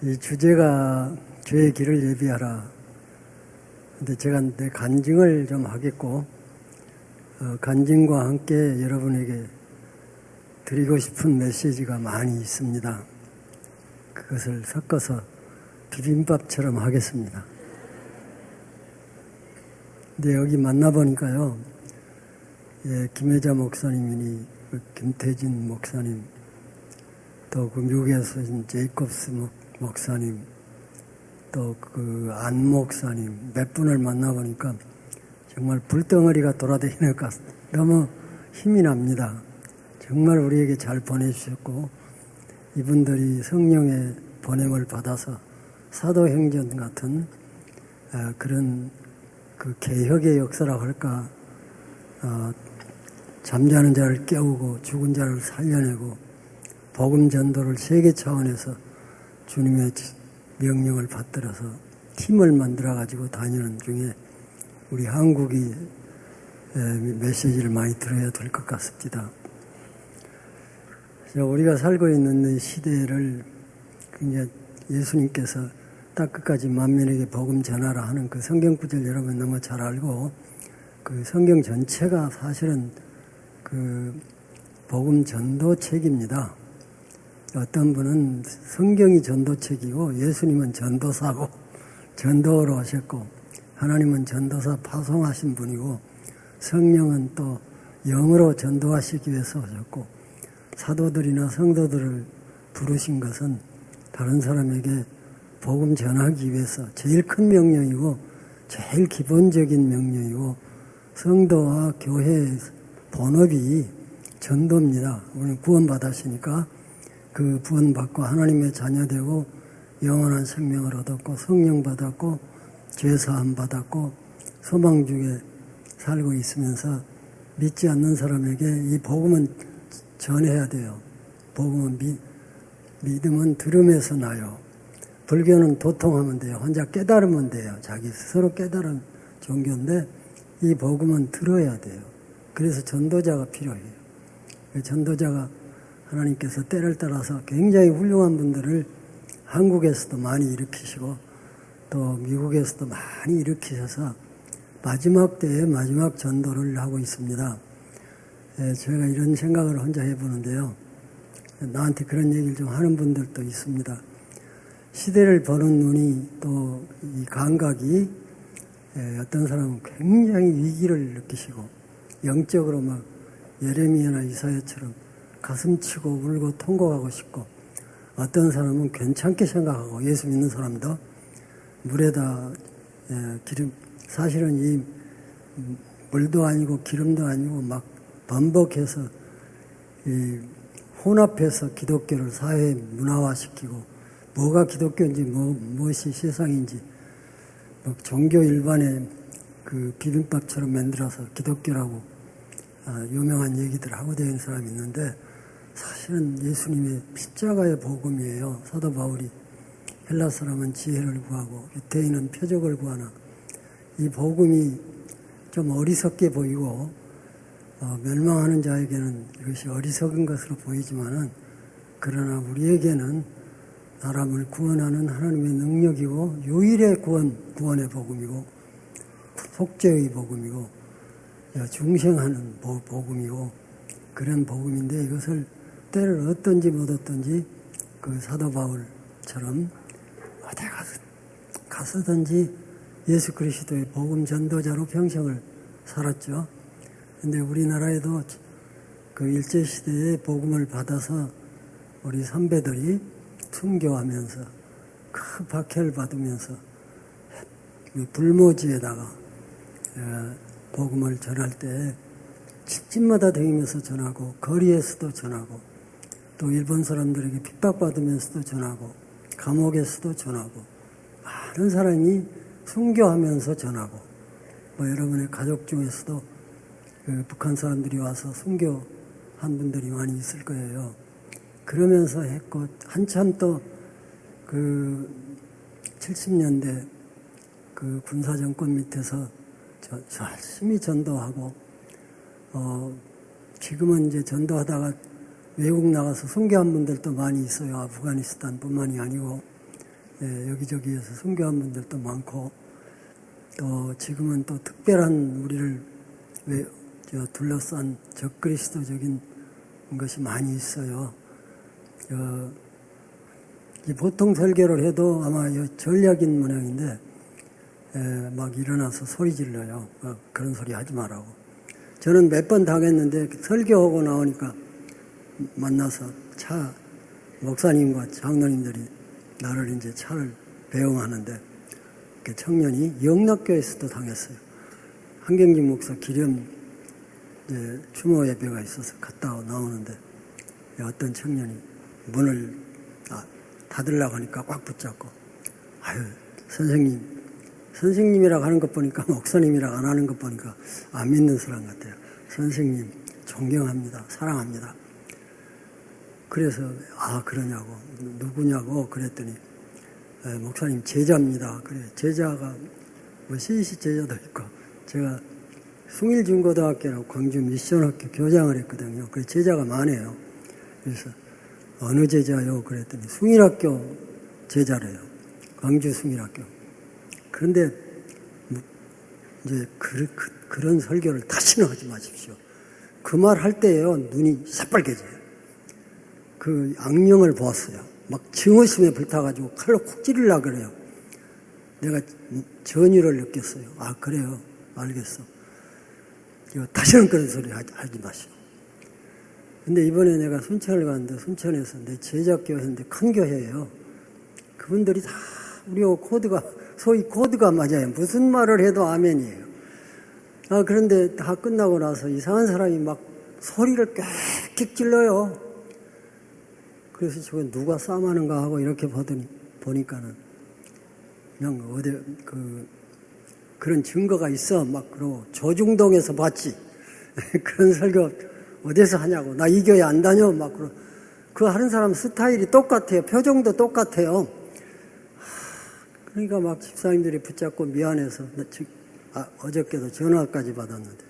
이 주제가 주의 길을 예비하라. 근데 제가 내 간증을 좀 하겠고, 간증과 함께 여러분에게 드리고 싶은 메시지가 많이 있습니다. 그것을 섞어서 비빔밥처럼 하겠습니다. 근데 여기 만나보니까요, 김혜자 목사님이니, 김태진 목사님, 또 그 미국에서 오신 제이콥스 목사님, 또 그 안 목사님 몇 분을 만나보니까 정말 불덩어리가 돌아다니는 것 같습니다. 너무 힘이 납니다. 정말 우리에게 잘 보내주셨고, 이분들이 성령의 보냄을 받아서 사도행전 같은 그런 그 개혁의 역사라고 할까, 잠자는 자를 깨우고 죽은 자를 살려내고 복음 전도를 세계 차원에서 주님의 명령을 받들어서 팀을 만들어 가지고 다니는 중에 우리 한국이 메시지를 많이 들어야 될 것 같습니다. 우리가 살고 있는 시대를 그냥 예수님께서 딱 끝까지 만민에게 복음 전하라 하는 그 성경 구절 여러분 너무 잘 알고, 그 성경 전체가 사실은 그 복음 전도책입니다. 어떤 분은 성경이 전도책이고 예수님은 전도사고 전도로 하셨고, 하나님은 전도사 파송하신 분이고, 성령은 또 영으로 전도하시기 위해서 오셨고, 사도들이나 성도들을 부르신 것은 다른 사람에게 복음 전하기 위해서 제일 큰 명령이고 제일 기본적인 명령이고, 성도와 교회의 본업이 전도입니다. 우리는 구원받았으니까 그 구원받고 하나님의 자녀되고 영원한 생명을 얻었고 성령 받았고 죄사함 받았고 소망 중에 살고 있으면서 믿지 않는 사람에게 이 복음은 전해야 돼요. 복음은 믿음은 들음에서 나요. 불교는 도통하면 돼요. 혼자 깨달으면 돼요. 자기 스스로 깨달은 종교인데 이 복음은 들어야 돼요. 그래서 전도자가 필요해요. 전도자가 하나님께서 때를 따라서 굉장히 훌륭한 분들을 한국에서도 많이 일으키시고 또 미국에서도 많이 일으키셔서 마지막 때에 마지막 전도를 하고 있습니다. 제가 이런 생각을 혼자 해보는데요. 나한테 그런 얘기를 좀 하는 분들도 있습니다. 시대를 보는 눈이 또 이 감각이 어떤 사람은 굉장히 위기를 느끼시고 영적으로 막 예레미야나 이사야처럼 가슴치고 울고 통곡하고 싶고, 어떤 사람은 괜찮게 생각하고 예수 믿는 사람도 물에다 기름, 사실은 이 물도 아니고 기름도 아니고 막 번복해서 이 혼합해서 기독교를 사회 문화화시키고, 뭐가 기독교인지 무엇이 세상인지 종교 일반의 그 비빔밥처럼 만들어서 기독교라고 유명한 얘기들 하고 다니는 사람이 있는데, 사실은 예수님의 십자가의 복음이에요. 사도 바울이 헬라 사람은 지혜를 구하고 유대인은 표적을 구하나, 이 복음이 좀 어리석게 보이고 멸망하는 자에게는 이것이 어리석은 것으로 보이지만은, 그러나 우리에게는 사람을 구원하는 하나님의 능력이고 유일의 구원의 복음이고 속죄의 복음이고 중생하는 복음이고 그런 복음인데, 이것을 때를 얻든지 못 얻든지 그 사도 바울처럼 어디 가서든지 예수 그리스도의 복음 전도자로 평생을 살았죠. 근데 우리나라에도 그 일제시대에 복음을 받아서 우리 선배들이 순교하면서 큰 박해를 받으면서 불모지에다가 복음을 전할 때 집집마다 다니면서 전하고 거리에서도 전하고 또 일본 사람들에게 핍박받으면서도 전하고 감옥에서도 전하고 많은 사람이 순교하면서 전하고, 여러분의 가족 중에서도 그 북한 사람들이 와서 순교한 분들이 많이 있을 거예요. 그러면서 했고, 한참 또 그 70년대 그 군사정권 밑에서 열심히 전도하고, 지금은 이제 전도하다가 외국 나가서 순교한 분들도 많이 있어요. 아프가니스탄 뿐만이 아니고. 여기저기에서 순교한 분들도 많고, 또 지금은 또 특별한 우리를 둘러싼 적그리스도적인 것이 많이 있어요. 보통 설교를 해도 아마 전략인 모양인데 막 일어나서 소리 질러요. 그런 소리 하지 말라고. 저는 몇 번 당했는데 설교하고 나오니까 만나서 목사님과 장로님들이 나를 이제 차를 배웅하는데 그 청년이 영락교에서도 당했어요. 한경진 목사 기념 추모 예배가 있어서 갔다 나오는데 어떤 청년이 문을 닫으려고 하니까 꽉 붙잡고, 아유, 선생님이라고 하는 것 보니까 목사님이라고 안 하는 것 보니까 안 믿는 사람 같아요. 선생님 존경합니다. 사랑합니다. 그래서 그러냐고, 누구냐고 그랬더니 목사님 제자입니다. 그래, 제자가 뭐 CC 제자도 있고, 제가 숭일중고등학교라고 광주 미션학교 교장을 했거든요. 그래서 제자가 많아요. 그래서 어느 제자요? 그랬더니 숭일학교 제자래요. 광주 숭일학교. 그런데 이제 그런 설교를 다시는 하지 마십시오. 그 말 할 때요, 눈이 새빨개져요. 그 악령을 보았어요. 막 증오심에 불타가지고 칼로 콕 찌르려고 그래요. 내가 전율을 느꼈어요. 그래요. 알겠어. 다시는 그런 소리 하지 마시오. 근데 이번에 내가 순천을 갔는데, 순천에서 내 제자교회인데 큰 교회예요. 그분들이 다 우리하고 소위 코드가 맞아요. 무슨 말을 해도 아멘이에요. 그런데 다 끝나고 나서 이상한 사람이 막 소리를 꽥꽥 질러요. 그래서 저거 누가 싸움하는가 하고 이렇게 보니까는 그냥 그런 증거가 있어. 막 그러고 조중동에서 봤지. 그런 설교 어디서 하냐고. 나 이 교회 안 다녀. 막 그 하는 사람 스타일이 똑같아요. 표정도 똑같아요. 그러니까 막 집사님들이 붙잡고 미안해서 어저께도 전화까지 받았는데,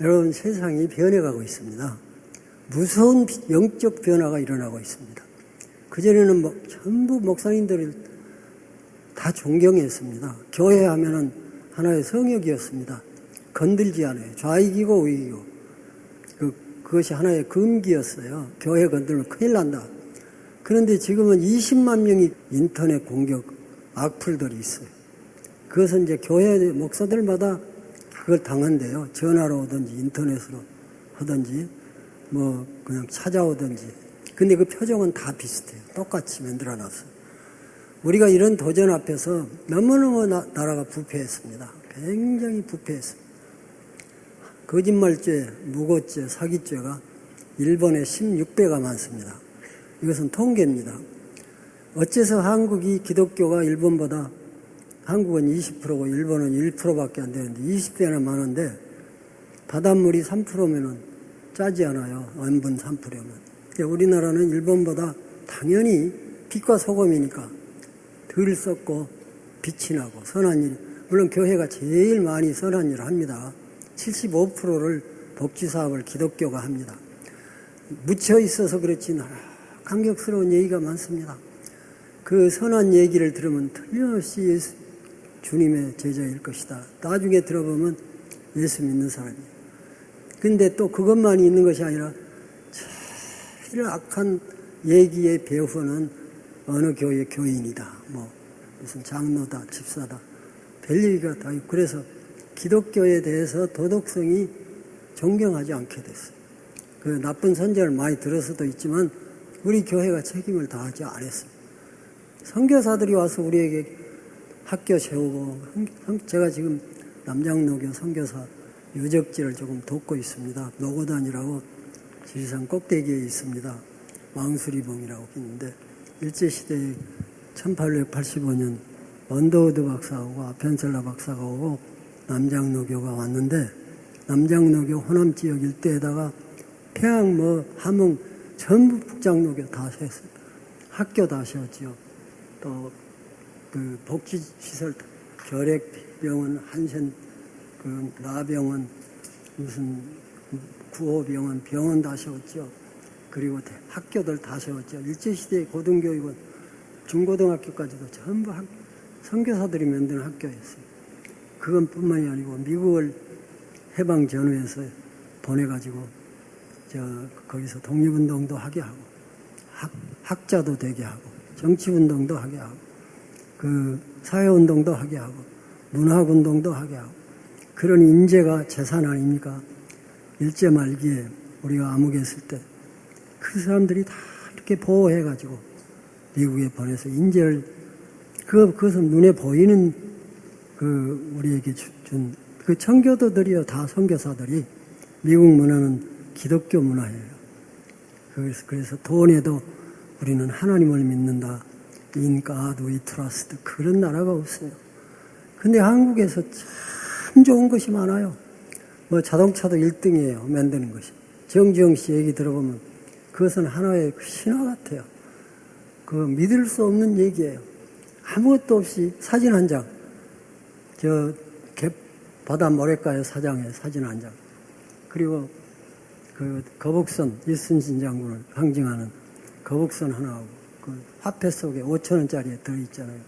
여러분, 세상이 변해가고 있습니다. 무서운 영적 변화가 일어나고 있습니다. 그전에는 전부 목사님들을 다 존경했습니다. 교회 하면은 하나의 성역이었습니다. 건들지 않아요. 좌익이고 우익이고. 그것이 하나의 금기였어요. 교회 건들면 큰일 난다. 그런데 지금은 20만 명이 인터넷 공격 악플들이 있어요. 그것은 이제 교회 목사들마다 그걸 당한대요. 전화로 오든지 인터넷으로 하든지 뭐 그냥 찾아오든지. 근데 그 표정은 다 비슷해요. 똑같이 만들어놨어요. 우리가 이런 도전 앞에서 너무너무 나라가 부패했습니다. 굉장히 부패했습니다. 거짓말죄, 무고죄, 사기죄가 일본에 16배가 많습니다. 이것은 통계입니다. 어째서 한국이 기독교가 일본보다, 한국은 20%고 일본은 1%밖에 안 되는데 20배나 많은데, 바닷물이 3%면은 짜지 않아요. 원분 3%면. 우리나라는 일본보다 당연히 빛과 소금이니까 덜 썩고 빛이 나고 선한 일, 물론 교회가 제일 많이 선한 일을 합니다. 75%를 복지사업을 기독교가 합니다. 묻혀 있어서 그렇지 감격스러운 얘기가 많습니다. 그 선한 얘기를 들으면 틀림없이 주님의 제자일 것이다. 나중에 들어보면 예수 믿는 사람이에요. 근데 또 그것만이 있는 것이 아니라 제일 악한 얘기의 배후는 어느 교회 교인이다. 뭐 무슨 장로다, 집사다. 별 얘기가 다 있고, 그래서 기독교에 대해서 도덕성이 존경하지 않게 됐어요. 그 나쁜 선전을 많이 들어서도 있지만 우리 교회가 책임을 다하지 않았습니다. 선교사들이 와서 우리에게 학교 세우고, 제가 지금 남장로교 선교사 유적지를 조금 돕고 있습니다. 노고단이라고 지리산 꼭대기에 있습니다. 망수리봉이라고 있는데, 일제시대에 1885년 언더우드 박사하고 아펜셀라 박사가 오고 남장로교가 왔는데, 남장로교 호남 지역 일대에다가 평양 함흥 전부 북장로교 다 세웠어요. 학교 다 세웠지요. 또 그 복지시설, 결핵병원, 한센 나병원, 무슨 구호병원, 병원 다 세웠죠. 그리고 학교들 다 세웠죠. 일제시대의 고등교육은 중고등학교까지도 전부 선교사들이 만든 학교였어요. 그것뿐만이 아니고 미국을 해방 전후에서 보내가지고 거기서 독립운동도 하게 하고 학자도 되게 하고 정치운동도 하게 하고 그 사회운동도 하게 하고 문학운동도 하게 하고 그런 인재가 재산 아닙니까? 일제 말기에 우리가 암흑에 있을 때 그 사람들이 다 이렇게 보호해가지고 미국에 보내서 인재를 그것은 눈에 보이는 우리에게 준 그 청교도들이요 다 선교사들이 미국 문화는 기독교 문화예요. 그래서 돈에도 우리는 하나님을 믿는다. In God we trust. 그런 나라가 없어요. 근데 한국에서 참 좋은 것이 많아요. 뭐 자동차도 1등이에요. 만드는 것이. 정주영 씨 얘기 들어보면 그것은 하나의 신화 같아요. 믿을 수 없는 얘기예요. 아무것도 없이 사진 한 장. 바다 모래가의 사장의 사진 한 장. 그리고 거북선, 이순신 장군을 상징하는 거북선 하나하고 화폐 속에 5,000원짜리에 들어있잖아요.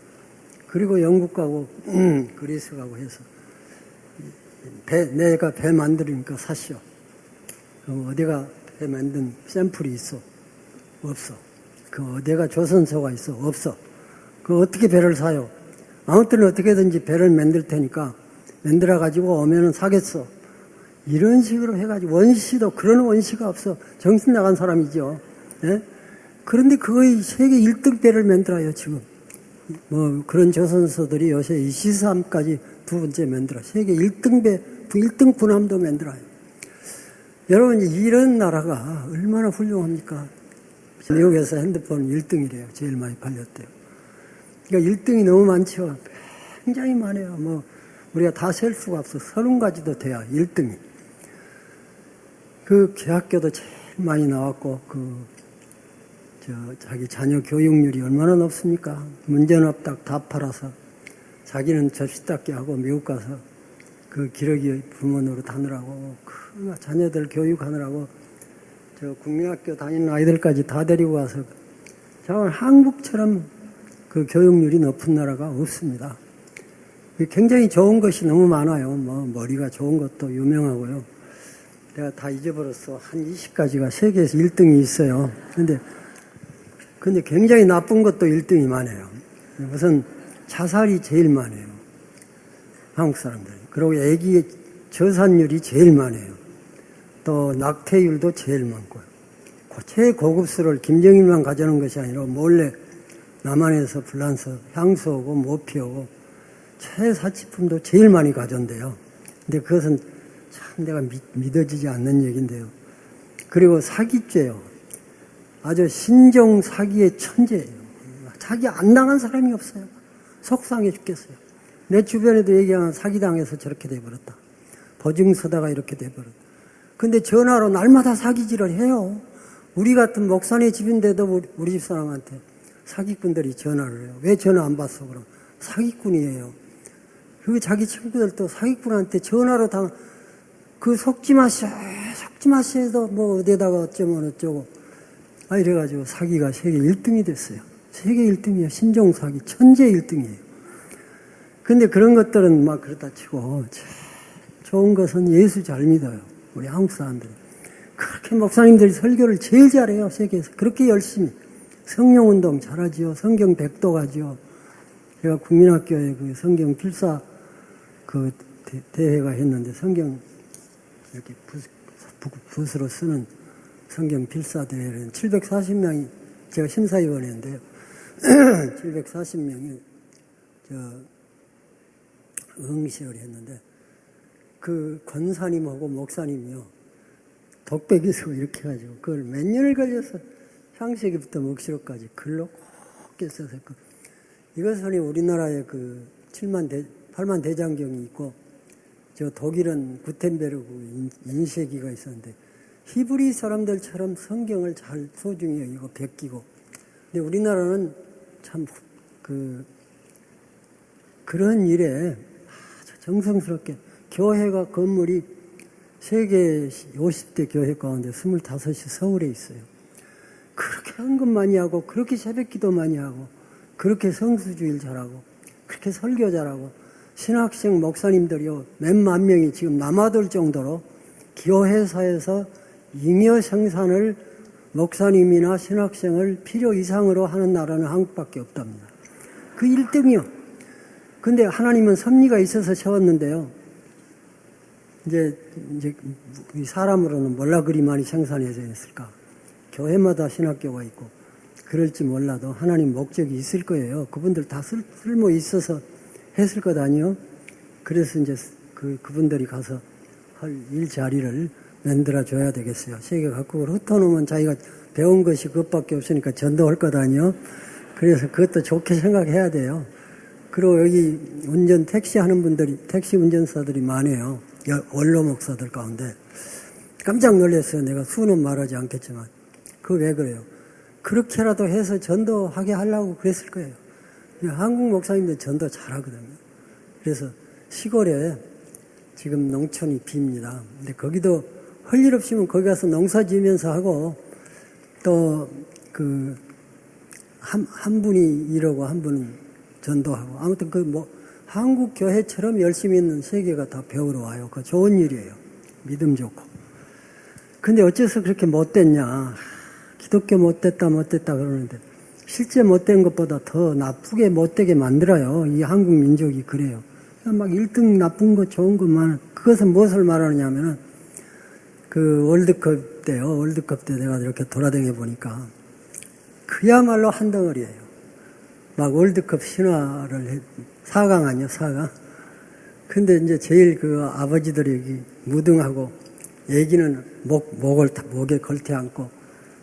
그리고 영국 가고 그리스 가고 해서 내가 배 만들니까 사시오. 그럼 어디가 배 만든 샘플이 있어? 없어. 어디가 조선소가 있어? 없어. 어떻게 배를 사요? 아무튼 어떻게든지 배를 만들 테니까 만들어가지고 오면은 사겠어. 이런 식으로 해가지고 원시도 그런 원시가 없어. 정신 나간 사람이죠. 예? 그런데 그거의 세계 1등 배를 만들어요, 지금. 뭐 그런 조선소들이 요새 23까지 두 번째 만들어. 세계 1등 배, 1등 군함도 만들어요. 여러분, 이런 나라가 얼마나 훌륭합니까? 미국에서 핸드폰 1등이래요. 제일 많이 팔렸대요. 그러니까 1등이 너무 많죠. 굉장히 많아요. 우리가 다 셀 수가 없어. 30가지도 돼야 1등이. 개학교도 제일 많이 나왔고, 자기 자녀 교육률이 얼마나 높습니까? 문제는 없다 다 팔아서 자기는 접시 닦기 하고 미국 가서 기러기 부모 노릇 하느라고 자녀들 교육하느라고 국민학교 다니는 아이들까지 다 데리고 와서 한국처럼 교육률이 높은 나라가 없습니다. 굉장히 좋은 것이 너무 많아요. 머리가 좋은 것도 유명하고요. 내가 다 잊어버렸어. 한 20가지가 세계에서 1등이 있어요. 근데 굉장히 나쁜 것도 1등이 많아요. 우선 자살이 제일 많아요. 한국 사람들이. 그리고 애기 저산율이 제일 많아요. 또 낙태율도 제일 많고요. 최고급 술을 김정일만 가져오는 것이 아니라 몰래 남한에서 불란서 향수 오고 모피 오고 최사치품도 제일 많이 가져온대요. 근데 그것은 참 내가 믿어지지 않는 얘기인데요. 그리고 사기죄요. 아주 신종 사기의 천재예요. 사기 안 당한 사람이 없어요. 속상해 죽겠어요. 내 주변에도 얘기하면 사기당해서 저렇게 돼버렸다. 보증 서다가 이렇게 돼버렸다. 근데 전화로 날마다 사기질을 해요. 우리 같은 목사네 집인데도 우리 집사람한테 사기꾼들이 전화를 해요. 왜 전화 안 받어 그럼? 사기꾼이에요. 그리고 자기 친구들도 사기꾼한테 전화로 속지 마시에도 어디다가 어쩌고 이래가지고 사기가 세계 1등이 됐어요. 세계 1등이에요. 신종 사기 천재 1등이에요. 근데 그런 것들은 그렇다 치고 좋은 것은 예수 잘 믿어요. 우리 한국 사람들이. 그렇게 목사님들이 설교를 제일 잘해요. 세계에서. 그렇게 열심히. 성령운동 잘하지요. 성경 백도가지요. 제가 국민학교에 성경 필사 대회가 했는데 성경 이렇게 붓으로 쓰는 성경 필사 대회는 740명이 제가 심사위원회인데요. 740명이 응시를 했는데 권사님하고 목사님이요. 독백에서 이렇게 해가지고 그걸 몇 년을 걸려서 창세기부터黙示錄까지 글로 꼭 써서 이것은 우리나라에 8만 대장경이 있고 독일은 구텐베르그 인쇄기가 있었는데 히브리 사람들처럼 성경을 잘 소중히 여기고 베끼고 근데 우리나라는 참 그런 일에 아주 정성스럽게 교회가 건물이 세계 50대 교회 가운데 25이 서울에 있어요. 그렇게 헌금 많이 하고 그렇게 새벽기도 많이 하고 그렇게 성수주의를 잘하고 그렇게 설교 잘하고 신학생 목사님들이요 몇만 명이 지금 남아돌 정도로 교회사에서 잉여 생산을 목사님이나 신학생을 필요 이상으로 하는 나라는 한국밖에 없답니다. 그 1등이요. 근데 하나님은 섭리가 있어서 세웠는데요. 이제 사람으로는 몰라 그리 많이 생산해져 있을까. 교회마다 신학교가 있고 그럴지 몰라도 하나님 목적이 있을 거예요. 그분들 다 쓸모 있어서 했을 것 아니요. 그래서 이제 그분들이 가서 할 일자리를 만들어 줘야 되겠어요. 세계 각국을 흩어놓으면 자기가 배운 것이 그것밖에 없으니까 전도할 것 아니요. 그래서 그것도 좋게 생각해야 돼요. 그리고 여기 택시 하는 분들이, 택시 운전사들이 많아요. 원로 목사들 가운데. 깜짝 놀랐어요. 내가 수는 말하지 않겠지만. 그거 왜 그래요? 그렇게라도 해서 전도하게 하려고 그랬을 거예요. 한국 목사님들 전도 잘하거든요. 그래서 시골에 지금 농촌이 빕니다. 근데 거기도 할 일 없으면 거기 가서 농사 지으면서 하고 또 한 분이 이러고 한 분은 전도하고 아무튼 한국 교회처럼 열심히 있는 세계가 다 배우러 와요. 그거 좋은 일이에요. 믿음 좋고. 근데 어째서 그렇게 못됐냐. 기독교 못됐다 그러는데 실제 못된 것보다 더 나쁘게 못되게 만들어요. 이 한국 민족이 그래요. 막 1등 나쁜 거 좋은 것만 그것은 무엇을 말하느냐 하면은 월드컵 때요. 월드컵 때 내가 이렇게 돌아다녀 보니까 그야말로 한 덩어리예요. 막 월드컵 신화를 4강 아니요, 4강. 근데 이제 제일 아버지들이 여기 무등하고 애기는 목에 걸터 안고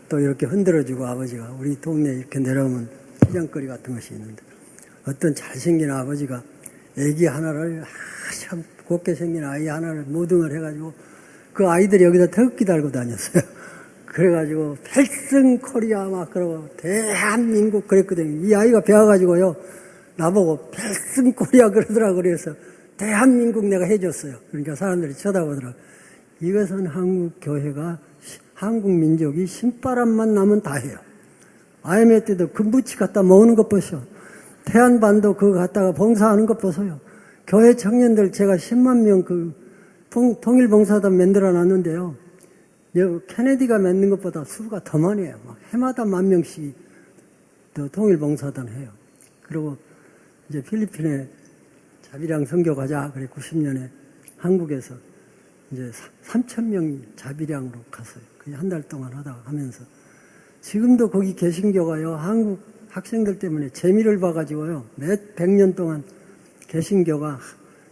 또 이렇게 흔들어주고 아버지가 우리 동네에 이렇게 내려오면 피장거리 같은 것이 있는데 어떤 잘생긴 아버지가 애기 하나를 참 곱게 생긴 아이 하나를 무등을 해가지고 그 아이들이 여기다 태극기 달고 다녔어요. 그래가지고 필승 코리아 막 그러고 대한민국 그랬거든요. 이 아이가 배워가지고요 나보고 필승 코리아 그러더라고. 그래서 대한민국 내가 해줬어요. 그러니까 사람들이 쳐다보더라고. 이것은 한국 교회가 한국 민족이 신바람만 나면 다 해요. IMF 때도 금부치 갖다 모으는 것 보세요. 태안반도 그거 갖다가 봉사하는 것 보세요. 교회 청년들 제가 10만 명 통일봉사단 만들어 놨는데요. 케네디가 맺는 것보다 수가 더 많이 해요. 막 해마다 10,000명씩 더 통일봉사단 해요. 그리고 이제 필리핀에 자비량 선교 가자. 그래 90년에 한국에서 이제 3,000명이 자비량으로 갔어요. 그게 한 달 동안 하면서. 지금도 거기 개신교가요. 한국 학생들 때문에 재미를 봐가지고요. 몇 100년 동안 개신교가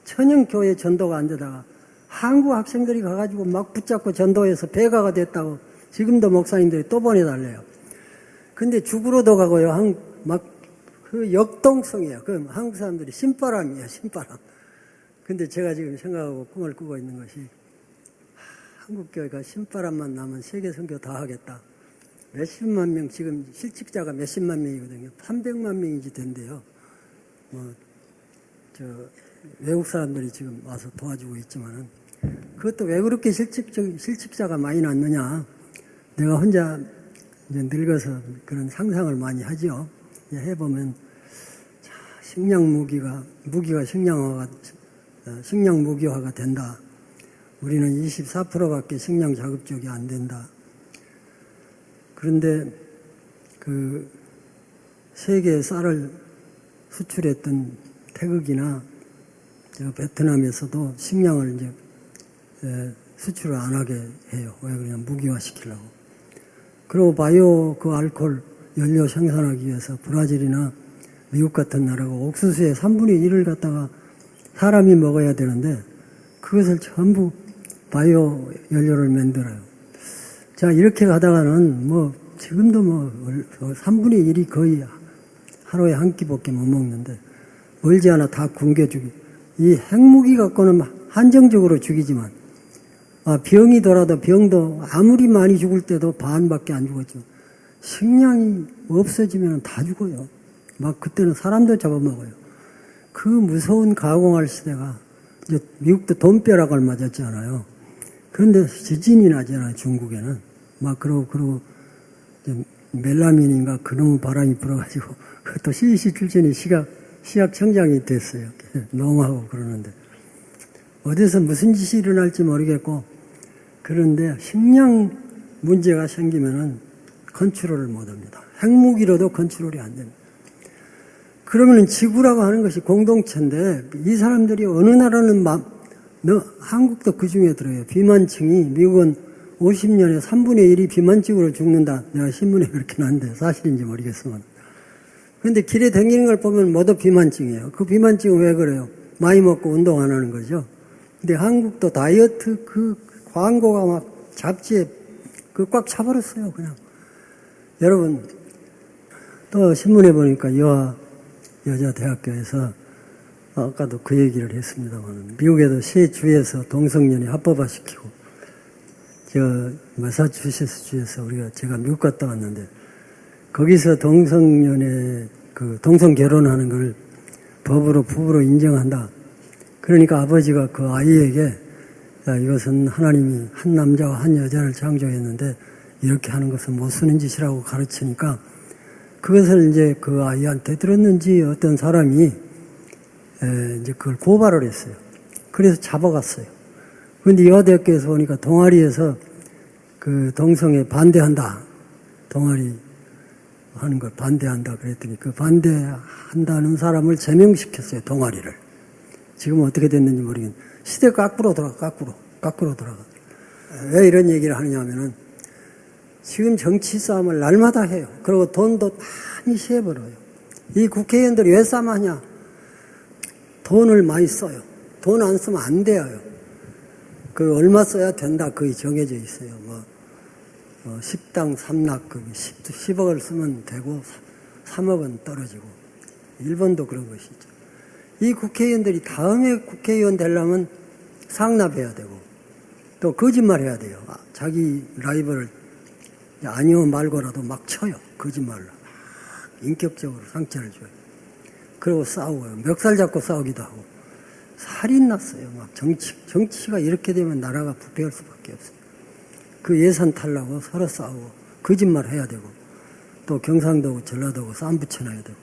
천연교회 전도가 안 되다가 한국 학생들이 가가지고 막 붙잡고 전도해서 배가가 됐다고 지금도 목사님들이 또 보내달래요. 근데 죽으러도 가고요. 역동성이에요. 한국 사람들이 신바람이에요. 신바람. 근데 제가 지금 생각하고 꿈을 꾸고 있는 것이 한국교회가 신바람만 나면 세계 선교 다 하겠다. 몇십만 명, 지금 실직자가 몇십만 명이거든요. 300만 명이지 된대요. 외국 사람들이 지금 와서 도와주고 있지만은, 그것도 왜 그렇게 실직자가 많이 났느냐. 내가 혼자 이제 늙어서 그런 상상을 많이 하죠. 해보면, 식량 무기가 식량 무기화가 된다. 우리는 24%밖에 식량 자급 쪽이 안 된다. 그런데 세계에 쌀을 수출했던 태극이나 베트남에서도 식량을 이제 수출을 안 하게 해요. 왜 그러냐면 무기화 시키려고. 그리고 바이오 알코올 연료 생산하기 위해서 브라질이나 미국 같은 나라가 옥수수의 3분의 1을 갖다가 사람이 먹어야 되는데 그것을 전부 바이오 연료를 만들어요. 자, 이렇게 가다가는 지금도 3분의 1이 거의 하루에 한 끼밖에 못 먹는데 멀지 않아 다 굶겨주기. 이 핵무기 갖고는 한정적으로 죽이지만, 병이 돌아도 병도 아무리 많이 죽을 때도 반밖에 안 죽었지만, 식량이 없어지면 다 죽어요. 그때는 사람도 잡아먹어요. 그 무서운 가공할 시대가, 이제 미국도 돈벼락을 맞았잖아요. 그런데 지진이 나잖아요, 중국에는. 그러고, 멜라민인가 그놈의 바람이 불어가지고 또 CEC 출신이 시학청장이 됐어요. 농하고 그러는데 어디서 무슨 짓이 일어날지 모르겠고 그런데 식량 문제가 생기면은 컨트롤을 못합니다. 핵무기로도 컨트롤이 안 됩니다. 그러면은 지구라고 하는 것이 공동체인데 이 사람들이 어느 나라는 한국도 그 중에 들어요. 비만층이 미국은 50년에 3분의 1이 비만증으로 죽는다. 내가 신문에 그렇게 났는데 사실인지 모르겠지만. 그런데 길에 다니는 걸 보면 모두 비만증이에요. 그 비만증은 왜 그래요? 많이 먹고 운동 안 하는 거죠. 근데 한국도 다이어트 그 광고가 막 잡지에 그 꽉 차버렸어요. 그냥. 여러분 또 신문에 보니까 여자대학교에서 아까도 그 얘기를 했습니다만 미국에도 세 주에서 동성연애 합법화시키고 마사추세츠 주에서 제가 미국 갔다 왔는데 거기서 동성연애 동성 결혼하는 걸 법으로 부부로 인정한다. 그러니까 아버지가 그 아이에게 이것은 하나님이 한 남자와 한 여자를 창조했는데 이렇게 하는 것은 못 쓰는 짓이라고 가르치니까 그것을 이제 그 아이한테 들었는지 어떤 사람이 이제 그걸 고발을 했어요. 그래서 잡아갔어요. 그런데 여대학교에서 보니까 동아리에서 그 동성애 반대한다. 동아리 하는 걸 반대한다 그랬더니 그 반대한다는 사람을 제명시켰어요. 동아리를. 지금 어떻게 됐는지 모르겠는데 시대 거꾸로 돌아가. 왜 이런 얘기를 하느냐 하면은 지금 정치 싸움을 날마다 해요. 그리고 돈도 많이 세버려요. 이 국회의원들이 왜 싸움하냐? 돈을 많이 써요. 돈 안 쓰면 안 돼요. 그 얼마 써야 된다 거의 정해져 있어요. 식당 3낙급이 10억을 쓰면 되고 3억은 떨어지고 일본도 그런 것이죠. 이 국회의원들이 다음에 국회의원 되려면 상납해야 되고 또 거짓말해야 돼요. 자기 라이벌을 아니요 말고라도 막 쳐요. 거짓말로 인격적으로 상처를 줘요. 그리고 싸워요. 멱살 잡고 싸우기도 하고 살인 났어요. 막 정치가 이렇게 되면 나라가 부패할 수밖에 없어요. 그 예산 탈라고 서로 싸우고 거짓말 해야 되고 또 경상도고 전라도고 싸움 붙여놔야 되고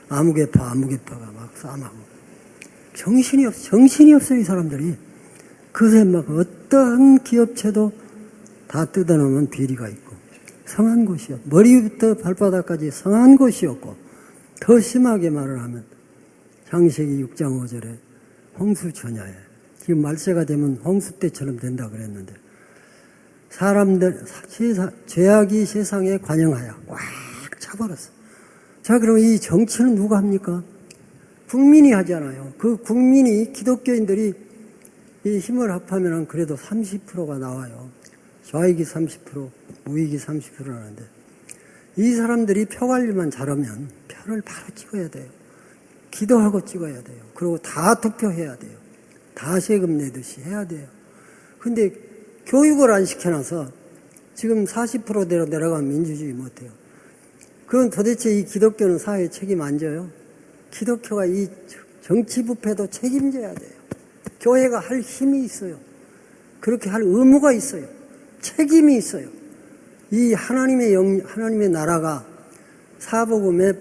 아무개파가 막 싸움하고 정신이 없어요. 이 사람들이. 그새 막 어떤 기업체도 다 뜯어놓으면 비리가 있고 성한 곳이요. 머리부터 발바닥까지 성한 곳이었고 더 심하게 말을 하면 창세기 6장 5절에 홍수전야에 지금 말세가 되면 홍수 때처럼 된다 그랬는데 사람들 죄악이 세상에 관영하여 꽉 차버렸어. 자, 그럼 이 정치는 누가 합니까? 국민이 하잖아요. 그 국민이 기독교인들이 이 힘을 합하면 그래도 30%가 나와요. 좌익이 30%, 우익이 30%라는데 이 사람들이 표 관리만 잘하면 표를 바로 찍어야 돼요. 기도하고 찍어야 돼요. 그리고 다 투표해야 돼요. 다 세금 내듯이 해야 돼요. 근데 교육을 안 시켜놔서 지금 40%대로 내려가면 민주주의 못해요. 그럼 도대체 이 기독교는 사회에 책임 안 져요? 기독교가 이 정치 부패도 책임져야 돼요. 교회가 할 힘이 있어요. 그렇게 할 의무가 있어요. 책임이 있어요. 이 하나님의 나라가 사복음에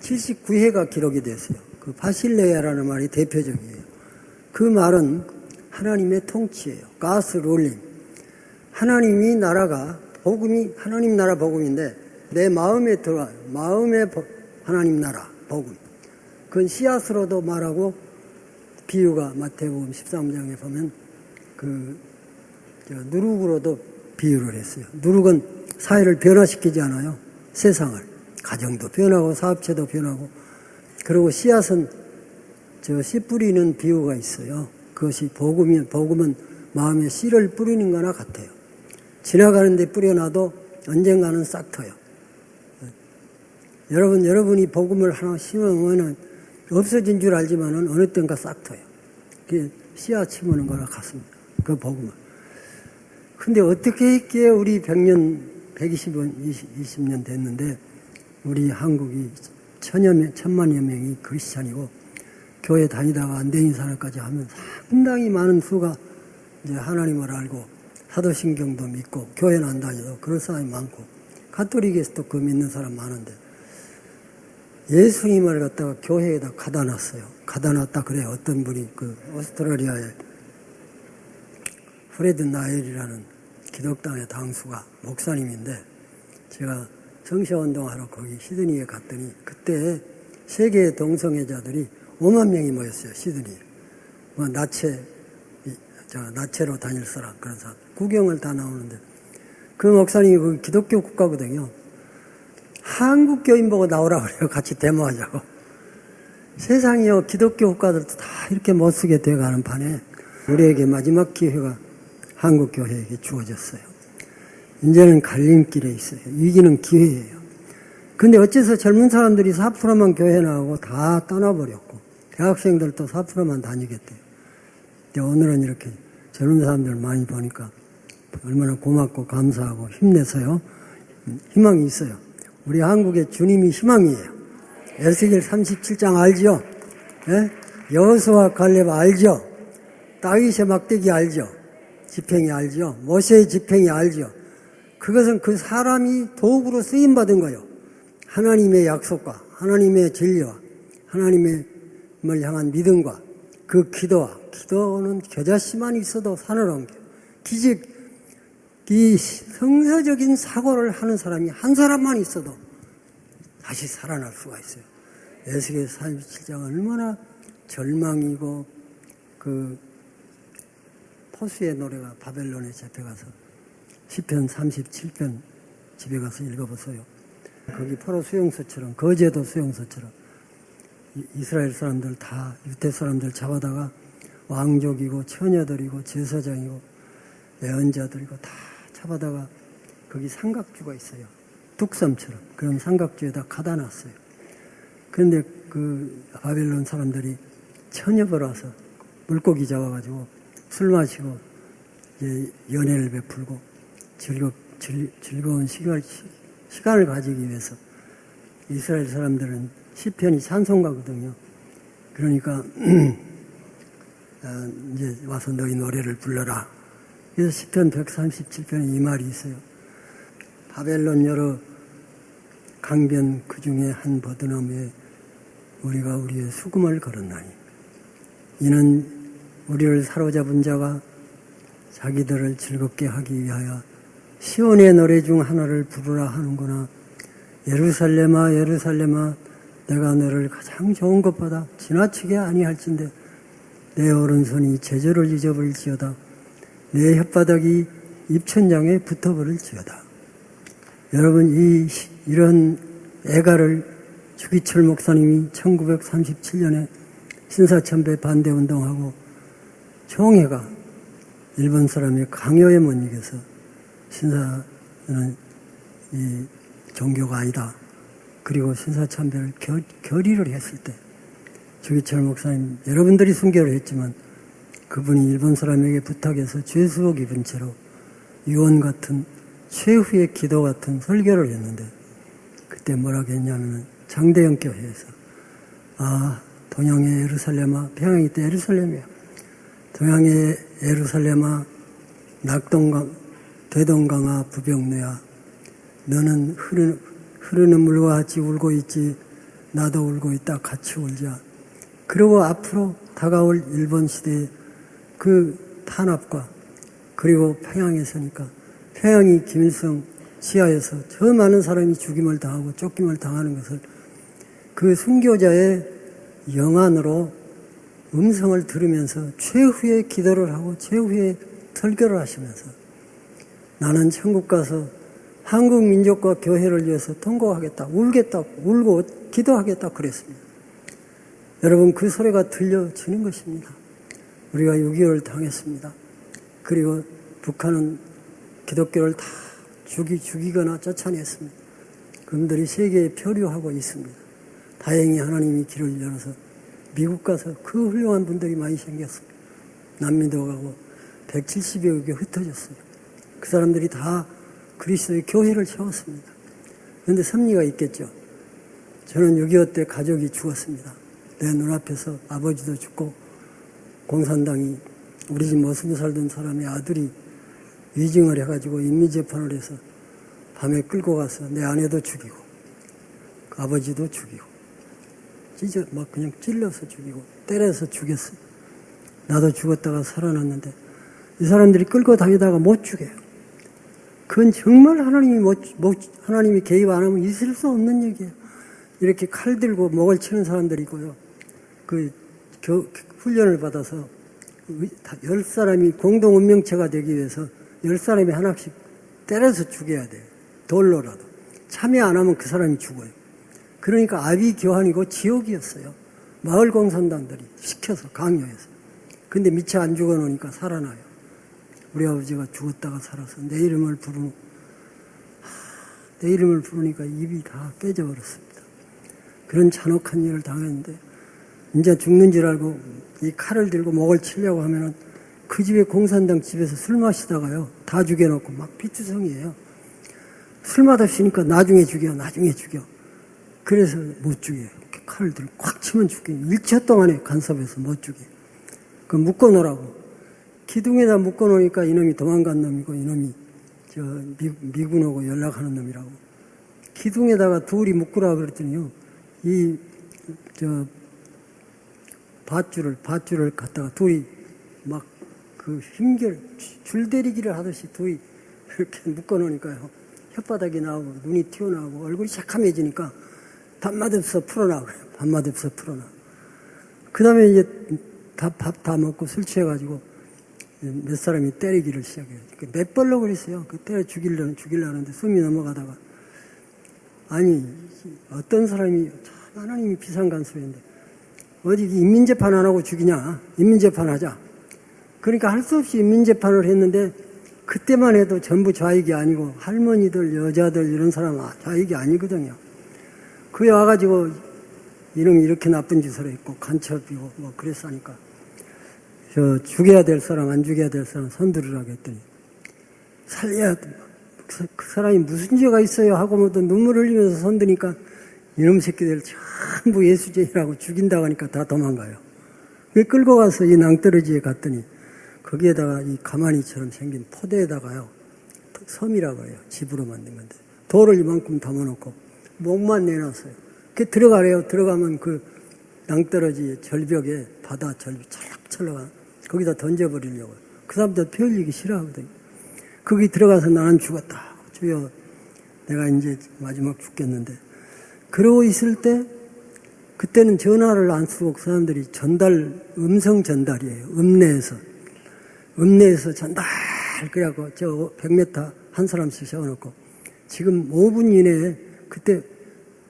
79회가 기록이 됐어요. 그 바실레야라는 말이 대표적이에요. 그 말은 하나님의 통치예요. 가스 롤링. 하나님이 나라가 복음이 하나님 나라 복음인데 내 마음에 들어와요. 마음에 하나님 나라 복음. 그건 씨앗으로도 말하고 비유가 마태복음 13장에 보면 누룩으로도 비유를 했어요. 누룩은 사회를 변화시키지 않아요. 세상을. 가정도 변하고 사업체도 변하고. 그리고 씨앗은 씨 뿌리는 비유가 있어요. 그것이 복음은 마음에 씨를 뿌리는 거나 같아요. 지나가는데 뿌려놔도 언젠가는 싹 터요. 여러분이 복음을 하나 심으면 없어진 줄 알지만은 어느 땐가 싹 터요. 그게 씨앗 심는 거나 같습니다. 그 복음은. 근데 어떻게 했기에 우리 120년 됐는데 우리 한국이 천만여 명이 크리스찬이고 교회 다니다가 안 되는 사람까지 하면 상당히 많은 수가 이제 하나님을 알고 사도신경도 믿고 교회는 안 다녀도 그런 사람이 많고 가톨릭에서도 그 믿는 사람 많은데 예수님을 갖다가 교회에다 가다 놨어요. 가다 놨다 그래. 어떤 분이 그 오스트라리아의 프레드 나일이라는 기독당의 당수가 목사님인데 제가 정시운동하러 거기 시드니에 갔더니 그때 세계 동성애자들이 5만 명이 모였어요. 시드니에. 뭐 나체로 다닐 사람 그런 사람 구경을 다 나오는데 그 목사님이 그 기독교 국가거든요. 한국 교인 보고 나오라 그래요. 같이 데모하자고. 세상이요 기독교 국가들도 다 이렇게 못쓰게 돼가는 판에 우리에게 마지막 기회가 한국 교회에게 주어졌어요. 이제는 갈림길에 있어요. 이기는 기회예요. 근데 어째서 젊은 사람들이 4%만 교회 나오고 다 떠나버렸고 대학생들도 4%만 다니겠대요. 근데 오늘은 이렇게 젊은 사람들 많이 보니까 얼마나 고맙고 감사하고 힘내서요. 희망이 있어요. 우리 한국의 주님이 희망이에요. 에스겔 37장 알죠? 예? 여호수아 갈렙 알죠? 다윗의 막대기 알죠? 지팽이 알죠? 모세의 지팽이 알죠? 그것은 그 사람이 도구로 쓰임받은 거예요. 하나님의 약속과 하나님의 진리와 하나님을 향한 믿음과 그 기도는 겨자씨만 있어도 산을 옮겨. 이 성서적인 사고를 하는 사람이 한 사람만 있어도 다시 살아날 수가 있어요. 에스겔 37장은 얼마나 절망이고 그 포수의 노래가 바벨론에 잡혀가서 시편 37편 집에 가서 읽어보세요. 거기 포로 수용소처럼 거제도 수용소처럼 이스라엘 사람들 다 유대 사람들 잡아다가 왕족이고 처녀들이고 제사장이고 예언자들이고 다 잡아다가 거기 삼각주가 있어요. 뚝섬처럼 그런 삼각주에다 가다 놨어요. 그런데 그 바벨론 사람들이 천엽을 와서 물고기 잡아가지고 술 마시고 이제 연애를 베풀고 즐거운 시간을 가지기 위해서 이스라엘 사람들은 시편이 찬송가거든요. 그러니까 이제 와서 너희 노래를 불러라. 그래서 시편 137편에 이 말이 있어요. 바벨론 여러 강변 그 중에 한 버드나무에 우리가 우리의 수금을 걸었나니 이는 우리를 사로잡은 자가 자기들을 즐겁게 하기 위하여 시온의 노래 중 하나를 부르라 하는구나. 예루살렘아 예루살렘아 내가 너를 가장 좋은 것보다 지나치게 아니할진대 내 오른손이 제절을 잊어버릴지어다 내 혓바닥이 입천장에 붙어버릴지어다. 여러분 이런 애가를 주기철 목사님이 1937년에 신사참배 반대운동하고 총회가 일본 사람의 강요에 못 이겨서 신사는 이 종교가 아니다. 그리고 신사참배를 결의를 했을 때 주기철 목사님 여러분들이 순교를 했지만 그분이 일본 사람에게 부탁해서 죄수복 입은 채로 유언 같은 최후의 기도 같은 설교를 했는데 그때 뭐라고 했냐면 장대영 교회에서 동양의 예루살렘아 평양이 때 예루살렘이야. 동양의 예루살렘아 대동강아 부병누야 너는 흐르는 물과 같이 울고 있지 나도 울고 있다 같이 울자. 그리고 앞으로 다가올 일본 시대의 그 탄압과 그리고 평양에서니까 평양이 김일성 시하에서 저 많은 사람이 죽임을 당하고 쫓김을 당하는 것을 그 순교자의 영안으로 음성을 들으면서 최후의 기도를 하고 최후의 설교를 하시면서 나는 천국 가서 한국 민족과 교회를 위해서 통곡하겠다, 울고 기도하겠다 그랬습니다. 여러분 그 소리가 들려지는 것입니다. 우리가 6.25를 당했습니다. 그리고 북한은 기독교를 다 죽이거나 쫓아냈습니다. 그분들이 세계에 표류하고 있습니다. 다행히 하나님이 길을 열어서 미국 가서 그 훌륭한 분들이 많이 생겼습니다. 남미도 가고 170여 개 흩어졌어요. 그 사람들이 다 그리스도의 교회를 세웠습니다. 그런데 섭리가 있겠죠. 저는 6.25 때 가족이 죽었습니다. 내 눈앞에서 아버지도 죽고 공산당이 우리 집 모습을 살던 사람의 아들이 위증을 해가지고 인미재판을 해서 밤에 끌고 가서 내 아내도 죽이고 아버지도 죽이고 막 그냥 찔러서 죽이고 때려서 죽였어. 나도 죽었다가 살아났는데 이 사람들이 끌고 다니다가 못 죽여요. 그건 정말 하나님이 개입 안 하면 있을 수 없는 얘기예요. 이렇게 칼 들고 목을 치는 사람들이 있고요. 훈련을 받아서 10사람이 공동 운명체가 되기 위해서 10사람이 하나씩 때려서 죽여야 돼요. 돌로라도. 참여 안 하면 그 사람이 죽어요. 그러니까 아비교환이고 지옥이었어요. 마을 공산당들이 시켜서 강요해서. 근데 미처 안 죽어놓으니까 살아나요. 우리 아버지가 죽었다가 살아서 내 이름을 부르니까 입이 다 깨져버렸습니다. 그런 잔혹한 일을 당했는데 이제 죽는 줄 알고 이 칼을 들고 목을 치려고 하면은 그 집에 공산당 집에서 술 마시다가요. 다 죽여놓고 막 피투성이에요. 술 맛없으니까 나중에 죽여. 그래서 못 죽여요. 칼을 들고 꽉 치면 죽여요. 1초 동안에 간섭해서 못 죽여요. 그 묶어놓으라고. 기둥에다 묶어놓으니까 이놈이 도망간 놈이고 이놈이 미군하고 연락하는 놈이라고. 기둥에다가 둘이 묶으라고 그랬더니요. 밧줄을 갖다가 둘이 막 그 줄대리기를 하듯이 둘이 이렇게 묶어놓으니까요. 혓바닥이 나오고 눈이 튀어나오고 얼굴이 새카매지니까 밥맛없어 풀어놔. 그 다음에 이제 밥 다 먹고 술 취해가지고 몇 사람이 때리기를 시작해요. 몇 벌로 그랬어요. 그 때려 죽이려는데 숨이 넘어가다가 아니 어떤 사람이 참 하나님이 비상간섭인데 어디 인민재판 안 하고 죽이냐. 인민재판 하자. 그러니까 할 수 없이 인민재판을 했는데 그때만 해도 전부 좌익이 아니고 할머니들 여자들 이런 사람은 좌익이 아니거든요. 그에 와가지고 이놈이 이렇게 나쁜 짓을 했고 간첩이고 뭐 그랬으니까 죽여야 될 사람 안 죽여야 될 사람 손들으라고 했더니 살려야 돼. 그 사람이 무슨 죄가 있어요 하고 뭐 또 눈물 흘리면서 손드니까 이놈 새끼들 전부 예수죄라고 죽인다고 하니까 다 도망가요. 끌고 가서 이 낭떠러지에 갔더니 거기에다가 이 가마니처럼 생긴 포대에다가요. 섬이라고 해요. 집으로 만든 건데 돌을 이만큼 담아놓고 목만 내놨어요. 그 들어가래요. 들어가면 그 낭떠러지 절벽에 바다 절벽 철렁철렁한 거기다 던져버리려고. 그 사람들 피 흘리기 싫어하거든요. 거기 들어가서 나는 죽었다. 주여 내가 이제 마지막 죽겠는데 그러고 있을 때 그때는 전화를 안 쓰고 그 사람들이 음성 전달이에요. 읍내에서 전달 그래갖고 저 100m 한 사람씩 세워놓고 지금 5분 이내에 그때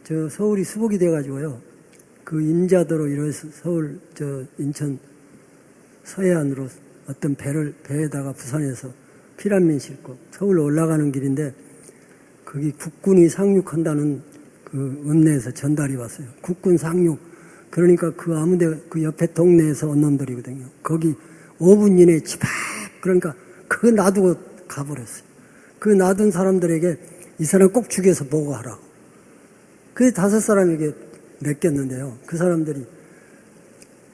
저 서울이 수복이 돼가지고요. 그 임자도로 이래서 서울 인천 서해안으로 어떤 배에다가 부산에서 피난민 싣고 서울 올라가는 길인데 거기 국군이 상륙한다는 그 읍내에서 전달이 왔어요. 국군 상륙. 그러니까 그 아무데 그 옆에 동네에서 온 놈들이거든요. 거기 5분 이내에 집합. 그러니까 그거 놔두고 가버렸어요. 그 놔둔 사람들에게 이 사람 꼭 죽여서 보고하라고. 그 5사람에게 맡겼는데요. 그 사람들이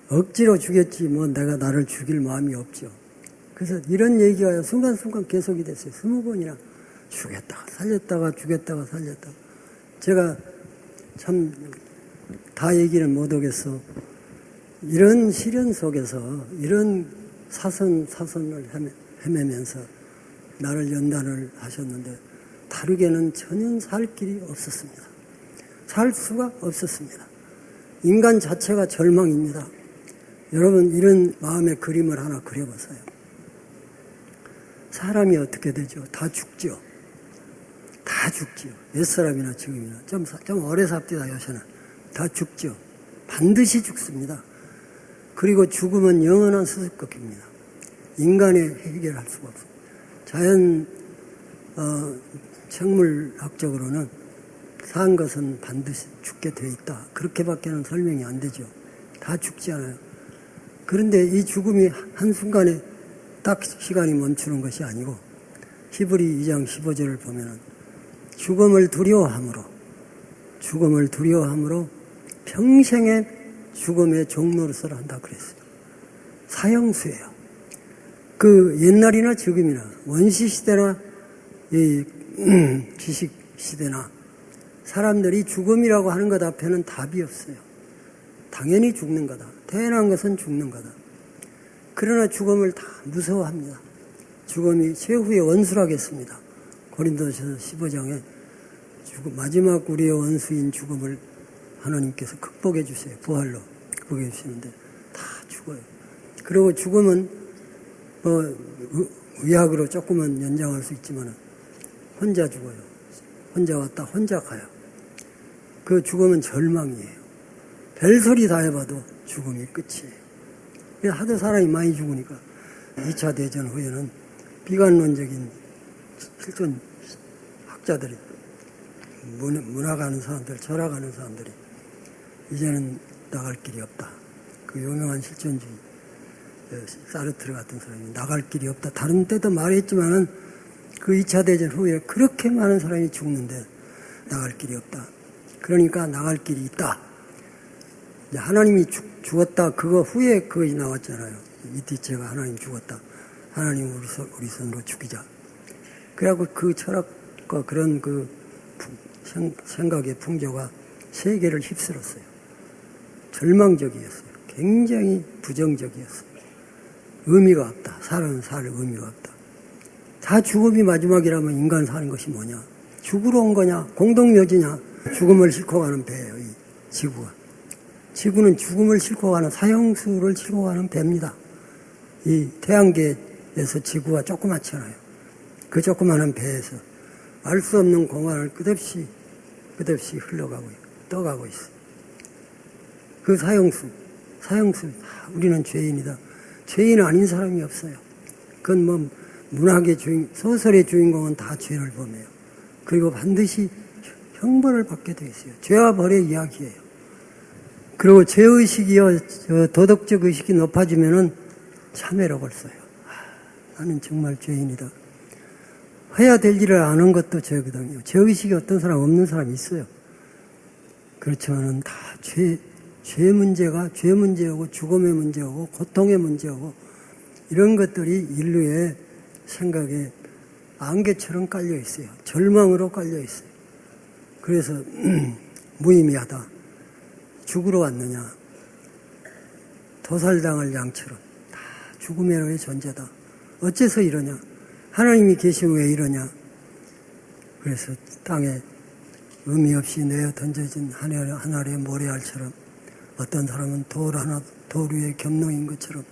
억지로 죽였지 뭐 내가 나를 죽일 마음이 없죠. 그래서 이런 얘기가 순간순간 계속이 됐어요. 20번이나 죽였다가 살렸다가 죽였다가 살렸다가. 제가 참 다 얘기는 못하겠어. 이런 시련 속에서 이런 사선을 헤매면서 나를 연단을 하셨는데 다르게는 전혀 살 길이 없었습니다. 살 수가 없었습니다. 인간 자체가 절망입니다. 여러분 이런 마음의 그림을 하나 그려보세요. 사람이 어떻게 되죠? 다 죽죠. 다 죽지요. 옛사람이나 지금이나 좀 오래 삽디다 요새는 다 죽죠. 반드시 죽습니다. 그리고 죽음은 영원한 수습극입니다. 인간이 해결할 수가 없습니다. 자연 생물학적으로는 산 것은 반드시 죽게 돼 있다. 그렇게밖에는 설명이 안 되죠. 다 죽지 않아요. 그런데 이 죽음이 한순간에 딱 시간이 멈추는 것이 아니고 히브리 2장 15절을 보면은 죽음을 두려워함으로 평생의 죽음의 종노릇을 한다 그랬어요. 사형수예요. 그 옛날이나 지금이나 원시시대나 이 지식 시대나 사람들이 죽음이라고 하는 것 앞에는 답이 없어요. 당연히 죽는 거다. 태어난 것은 죽는 거다. 그러나 죽음을 다 무서워합니다. 죽음이 최후의 원수라겠습니다. 고린도서 15장에 마지막 우리의 원수인 죽음을 하나님께서 극복해 주세요. 부활로 극복해 주시는데 다 죽어요. 그리고 죽음은 의학으로 조금은 연장할 수 있지만 혼자 죽어요. 혼자 왔다 혼자 가요. 그 죽음은 절망이에요. 별소리 다 해봐도 죽음이 끝이에요. 하도 사람이 많이 죽으니까 2차 대전 후에는 비관론적인 실존 학자들이 문학하는 사람들, 철학하는 사람들이 이제는 나갈 길이 없다. 그 유명한 실존주의 사르트르 같은 사람이 나갈 길이 없다. 다른 때도 말했지만은 그 2차 대전 후에 그렇게 많은 사람이 죽는데 나갈 길이 없다. 그러니까 나갈 길이 있다. 하나님이 죽었다. 그거 후에 그것이 나왔잖아요. 이티체가 하나님 죽었다. 하나님 우리 손으로 죽이자. 그래갖고 그 철학과 그런 그 생각의 풍조가 세계를 휩쓸었어요. 절망적이었어요. 굉장히 부정적이었어요. 의미가 없다. 사람은 살 의미가 없다. 다 죽음이 마지막이라면 인간 사는 것이 뭐냐? 죽으러 온 거냐? 공동묘지냐? 죽음을 싣고 가는 배예요. 이 지구가. 지구는 죽음을 싣고 가는 사형수를 싣고 가는 배입니다. 이 태양계에서 지구가 조그맣잖아요. 그 조그마한 배에서 알 수 없는 공간을 끝없이 흘러가고 떠가고 있어요. 그 사형수 우리는 죄인이다. 죄인 아닌 사람이 없어요. 그건 뭐 문학의 소설의 주인공은 다 죄를 범해요. 그리고 반드시 형벌을 받게 돼 있어요. 죄와 벌의 이야기예요. 그리고 죄의식이요, 도덕적 의식이 높아지면은 참회로 벌써요. 나는 정말 죄인이다. 해야 될 일을 안 한 것도 죄거든요. 죄의식이 어떤 사람, 없는 사람이 있어요. 그렇지만은 다 죄 문제고, 죽음의 문제고, 고통의 문제고, 이런 것들이 인류의 생각에 안개처럼 깔려 있어요. 절망으로 깔려 있어요. 그래서, 무의미하다. 죽으러 왔느냐. 도살당할 양처럼 다 죽음의 존재다. 어째서 이러냐. 하나님이 계시면 왜 이러냐. 그래서 땅에 의미 없이 내어 던져진 하늘의 모래알처럼 어떤 사람은 돌 위에 겸농인 것처럼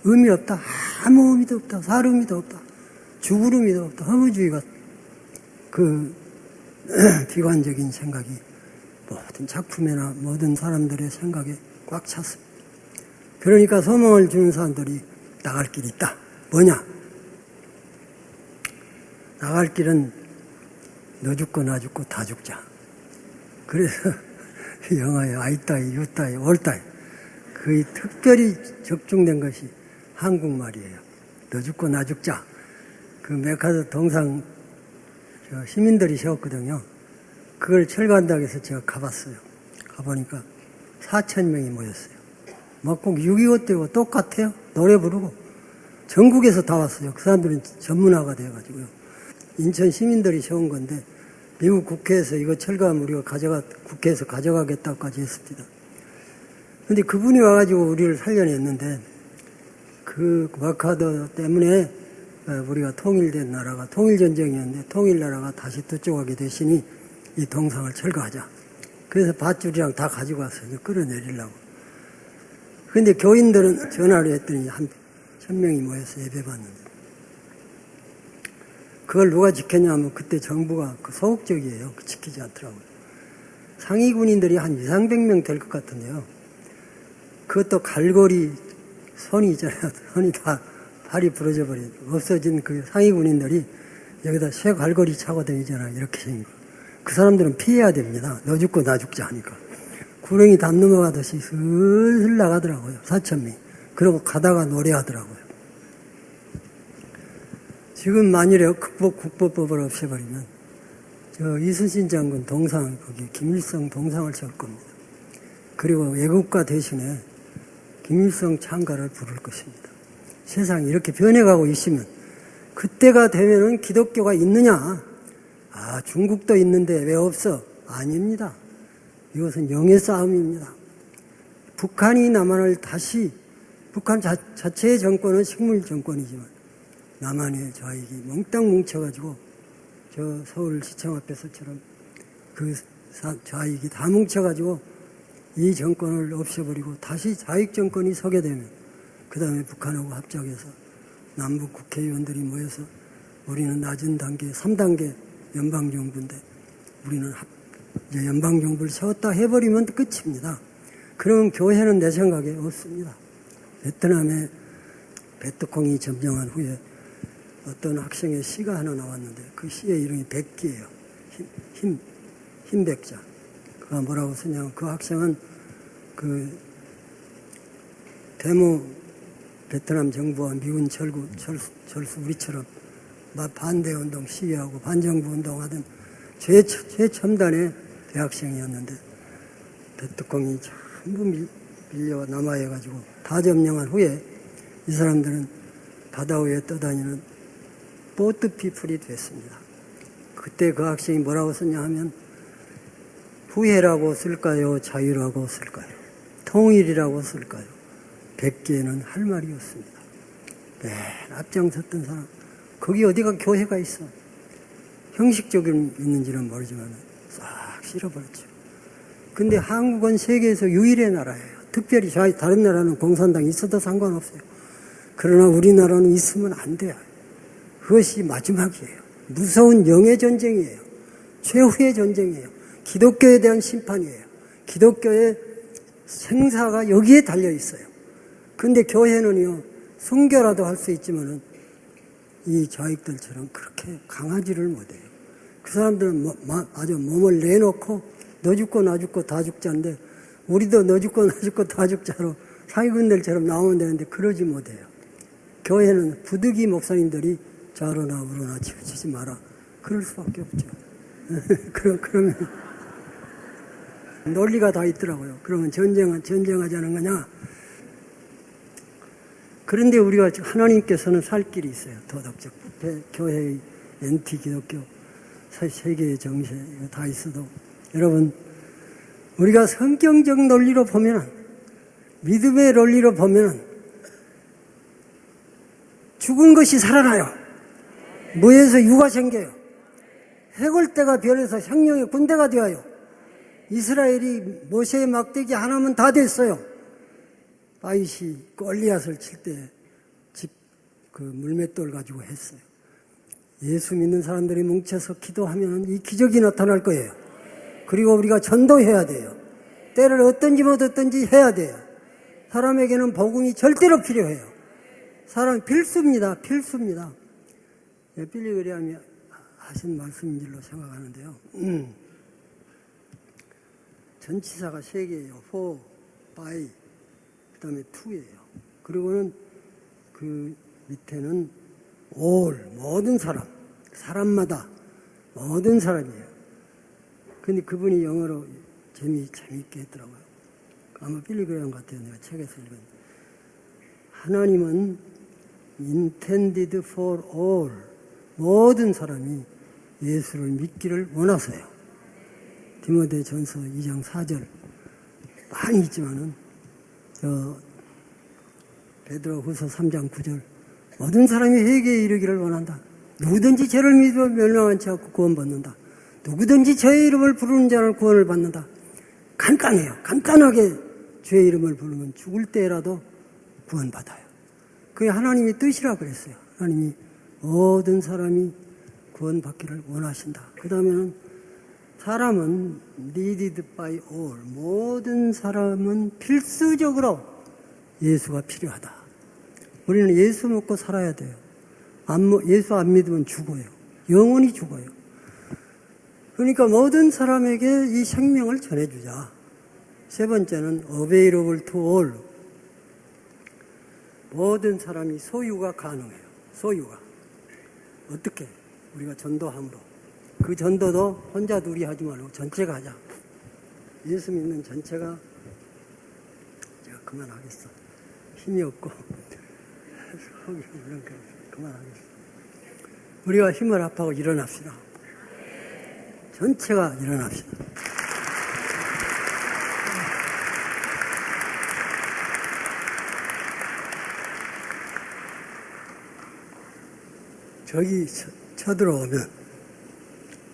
의미 없다. 아무 의미도 없다. 살 의미도 없다. 죽을 의미도 없다. 허무주의가 그 비관적인 생각이 모든 작품이나 모든 사람들의 생각에 꽉 찼습니다. 그러니까 소망을 주는 사람들이 나갈 길이 있다. 뭐냐? 나갈 길은 너 죽고 나 죽고 다 죽자. 그래서 영어에 아이따이, 유따이, 올따이 거의 특별히 적중된 것이 한국말이에요. 너 죽고 나 죽자. 그 메카드 동상 시민들이 세웠거든요. 그걸 철거한다고 해서 제가 가봤어요. 가보니까 4,000명이 모였어요. 뭐 꼭 6.25 때고 똑같아요. 노래 부르고. 전국에서 다 왔어요. 그 사람들은 전문화가 돼가지고요. 인천 시민들이 세운 건데 미국 국회에서 이거 철거하면 우리가 국회에서 가져가겠다고까지 했습니다. 근데 그분이 와가지고 우리를 살려냈는데 그 마카더 때문에 우리가 통일된 나라가 통일전쟁이었는데 통일나라가 다시 도쪽하게 되시니 이 동상을 철거하자. 그래서 밧줄이랑 다 가지고 왔어요. 끌어내리려고. 근데 교인들은 전화를 했더니 한 1,000명이 모여서 예배 받는데 그걸 누가 지켰냐면 그때 정부가 소극적이에요. 지키지 않더라고요. 상위 군인들이 한 200~300명 될 것 같은데요. 그것도 갈고리 손이 있잖아요. 손이 다 팔이 부러져 버려요. 없어진 그 상위 군인들이 여기다 쇠 갈고리 차고 다니잖아요. 이렇게 생기고. 그 사람들은 피해야 됩니다. 너 죽고 나 죽자 하니까. 구렁이 담 넘어가듯이 슬슬 나가더라고요. 4,000명이. 그러고 가다가 노래하더라고요. 지금 만일에 국보법을 없애버리면 이순신 장군 동상, 거기 김일성 동상을 세울 겁니다. 그리고 애국가 대신에 김일성 찬가를 부를 것입니다. 세상이 이렇게 변해가고 있으면 그때가 되면은 기독교가 있느냐? 중국도 있는데 왜 없어? 아닙니다. 이것은 영의 싸움입니다. 북한이 남한을 다시, 북한 자체의 정권은 식물 정권이지만 남한의 좌익이 몽땅 뭉쳐가지고 저 서울시청 앞에서처럼 그 좌익이 다 뭉쳐가지고 이 정권을 없애버리고 다시 좌익 정권이 서게 되면 그 다음에 북한하고 합작해서 남북 국회의원들이 모여서 우리는 낮은 단계 3단계 연방정부인데 우리는 이제 연방정부를 세웠다 해버리면 끝입니다. 그러면 교회는 내 생각에 없습니다. 베트남에 베트콩이 점령한 후에 어떤 학생의 시가 하나 나왔는데 그 시의 이름이 백기예요. 흰백자. 그가 뭐라고 쓰냐면 그 학생은 그 데모 베트남 정부와 미군 철수 우리처럼 반대운동 시위하고 반정부 운동하던 최첨단의 대학생이었는데 베트콩이 전부 밀려 남하해가지고 다 점령한 후에 이 사람들은 바다 위에 떠다니는 보트 피플이 됐습니다. 그때 그 학생이 뭐라고 썼냐 하면 후회라고 쓸까요? 자유라고 쓸까요? 통일이라고 쓸까요? 백기에는 할 말이 없습니다. 맨 앞장섰던 사람, 거기 어디가 교회가 있어? 형식적인 있는지는 모르지만 싹 실어버렸죠. 근데 한국은 세계에서 유일의 나라예요. 특별히 다른 나라는 공산당이 있어도 상관없어요. 그러나 우리나라는 있으면 안 돼요. 그것이 마지막이에요. 무서운 영의 전쟁이에요. 최후의 전쟁이에요. 기독교에 대한 심판이에요. 기독교의 생사가 여기에 달려 있어요. 근데 교회는요, 순교라도 할 수 있지만은 이 좌익들처럼 그렇게 강하지를 못해요. 그 사람들은 아주 몸을 내놓고 너 죽고 나 죽고 다 죽자인데 우리도 너 죽고 나 죽고 다 죽자로 사기꾼들처럼 나오면 되는데 그러지 못해요. 교회는 부득이 목사님들이 좌로나 우로나 치우치지 마라. 그럴 수밖에 없죠. 그러면 논리가 다 있더라고요. 그러면 전쟁하자는 거냐? 그런데 우리가 하나님께서는 살 길이 있어요. 도덕적 부패, 교회의 엔티 기독교, 세계의 정세 이거 다 있어도 여러분 우리가 성경적 논리로 보면은 믿음의 논리로 보면은 죽은 것이 살아나요. 무에서 유가 생겨요. 해골대가 변해서 생명의 군대가 되어요. 이스라엘이 모세의 막대기 하나면 다 됐어요. 바윗이 골리앗을 칠 때 그 물맷돌 가지고 했어요. 예수 믿는 사람들이 뭉쳐서 기도하면 이 기적이 나타날 거예요. 그리고 우리가 전도해야 돼요. 때를 어떤지 못 어떤지 해야 돼요. 사람에게는 복음이 절대로 필요해요. 사람 필수입니다. 필수입니다. 빌리 그레함이 하신 말씀인 줄로 생각하는데요. 전치사가 3개예요. for, by, 그 다음에 to예요. 그리고는 그 밑에는 all, 모든 사람, 사람마다, 모든 사람이에요. 근데 그분이 영어로 재미있게 했더라고요. 아마 빌리 그레함 같아요. 내가 책에서 읽은. 하나님은 intended for all, 모든 사람이 예수를 믿기를 원하세요. 디모데전서 2장 4절 많이 있지만은 베드로후서 3장 9절 모든 사람이 회개에 이르기를 원한다. 누구든지 죄를 믿어 멸망하지 않고 구원받는다. 누구든지 저의 이름을 부르는 자는 구원을 받는다. 간단해요. 간단하게 주의 이름을 부르면 죽을 때라도 구원받아요. 그게 하나님의 뜻이라 그랬어요. 하나님이 모든 사람이 구원받기를 원하신다. 그 다음에는 사람은 needed by all, 모든 사람은 필수적으로 예수가 필요하다. 우리는 예수 먹고 살아야 돼요. 예수 안 믿으면 죽어요. 영원히 죽어요. 그러니까 모든 사람에게 이 생명을 전해주자. 세 번째는 available to all, 모든 사람이 소유가 가능해요. 소유가. 어떻게? 우리가 전도함으로. 그 전도도 혼자 둘이 하지 말고 전체가 하자. 예수 믿는 전체가, 제가 그만하겠어. 힘이 없고, 그만하겠어. 우리가 힘을 합하고 일어납시다. 전체가 일어납시다. 적이 쳐들어오면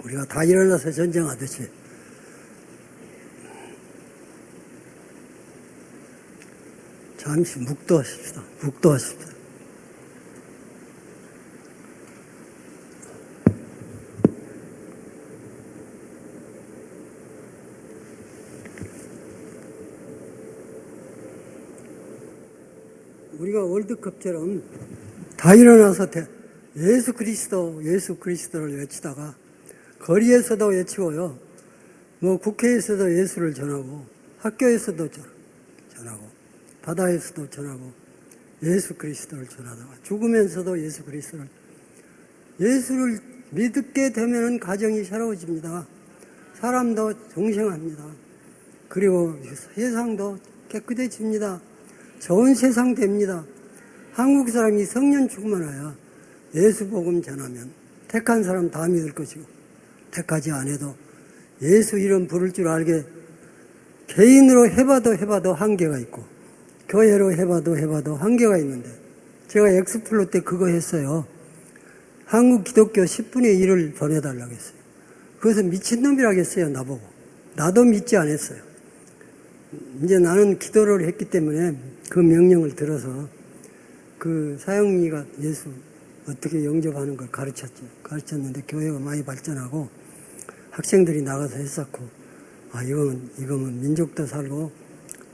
우리가 다 일어나서 전쟁하듯이 잠시 묵도하십시다. 묵도하십시다. 우리가 월드컵처럼 다 일어나서 예수 그리스도를 외치다가 거리에서도 외치고요. 뭐 국회에서도 예수를 전하고 학교에서도 전하고 바다에서도 전하고 예수 그리스도를 전하다가 죽으면서도 예수를 믿게 되면은 가정이 새로워집니다. 사람도 정생합니다. 그리고 세상도 깨끗해집니다. 좋은 세상 됩니다. 한국 사람이 성령 충만하여 예수 복음 전하면 택한 사람 다 믿을 것이고 택하지 않아도 예수 이름 부를 줄 알게 개인으로 해봐도 한계가 있고 교회로 해봐도 한계가 있는데 제가 엑스플로 때 그거 했어요. 한국 기독교 10분의 1을 보내달라고 했어요. 그것은 미친놈이라고 했어요. 나보고. 나도 믿지 않았어요. 이제 나는 기도를 했기 때문에 그 명령을 들어서 그 사형리가 예수 어떻게 영접하는 걸 가르쳤는데 교회가 많이 발전하고 학생들이 나가서 했었고 이거는 민족도 살고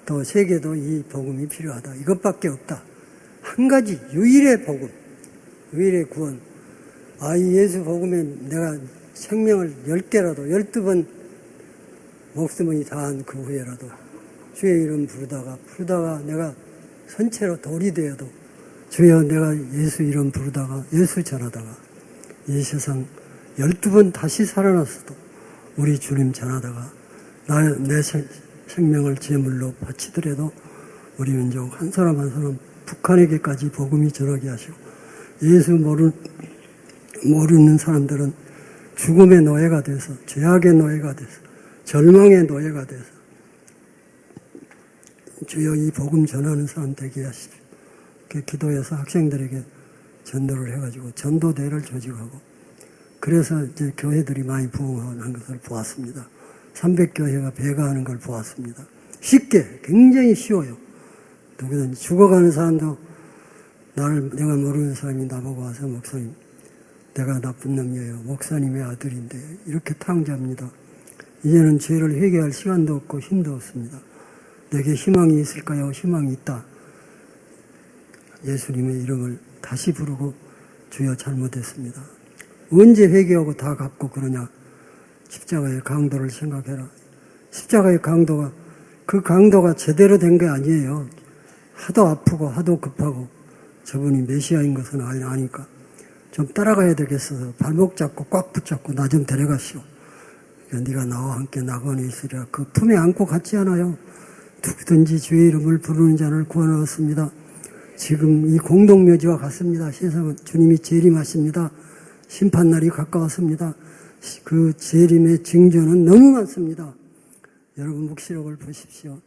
또 세계도 이 복음이 필요하다. 이것밖에 없다. 한 가지 유일의 복음, 유일의 구원. 이 예수 복음에 내가 생명을 10개라도 12번 목숨이 다한 그 후에라도 주의 이름 부르다가 내가 선체로 돌이 되어도 주여 내가 예수 이름 부르다가 예수 전하다가 이 세상 12번 다시 살아났어도 우리 주님 전하다가 내 생명을 제물로 바치더라도 우리 민족 한 사람 한 사람 북한에게까지 복음이 전하게 하시고 예수 모르는 사람들은 죽음의 노예가 돼서 죄악의 노예가 돼서 절망의 노예가 돼서 주여 이 복음 전하는 사람 되게 하십시오. 기도해서 학생들에게 전도를 해가지고 전도대를 조직하고 그래서 이제 교회들이 많이 부흥하는 것을 보았습니다. 300교회가 배가하는 걸 보았습니다. 쉽게, 굉장히 쉬워요. 누구든지 죽어가는 사람도 내가 모르는 사람이 나보고 와서 목사님, 내가 나쁜 놈이에요. 목사님의 아들인데 이렇게 탕자합니다. 이제는 죄를 회개할 시간도 없고 힘도 없습니다. 내게 희망이 있을까요? 희망이 있다. 예수님의 이름을 다시 부르고 주여 잘못했습니다. 언제 회개하고 다 갚고 그러냐. 십자가의 강도를 생각해라. 십자가의 강도가 그 강도가 제대로 된 게 아니에요. 하도 아프고 하도 급하고 저분이 메시아인 것은 아니까 좀 따라가야 되겠어서 발목 잡고 꽉 붙잡고 나 좀 데려가시오. 네가 나와 함께 낙원에 있으리라. 그 품에 안고 갔지 않아요. 누구든지 주의 이름을 부르는 자를 구원하였습니다. 지금 이 공동묘지와 같습니다. 세상은 주님이 재림하십니다. 심판날이 가까웠습니다. 그 재림의 징조는 너무 많습니다. 여러분 묵시록을 보십시오.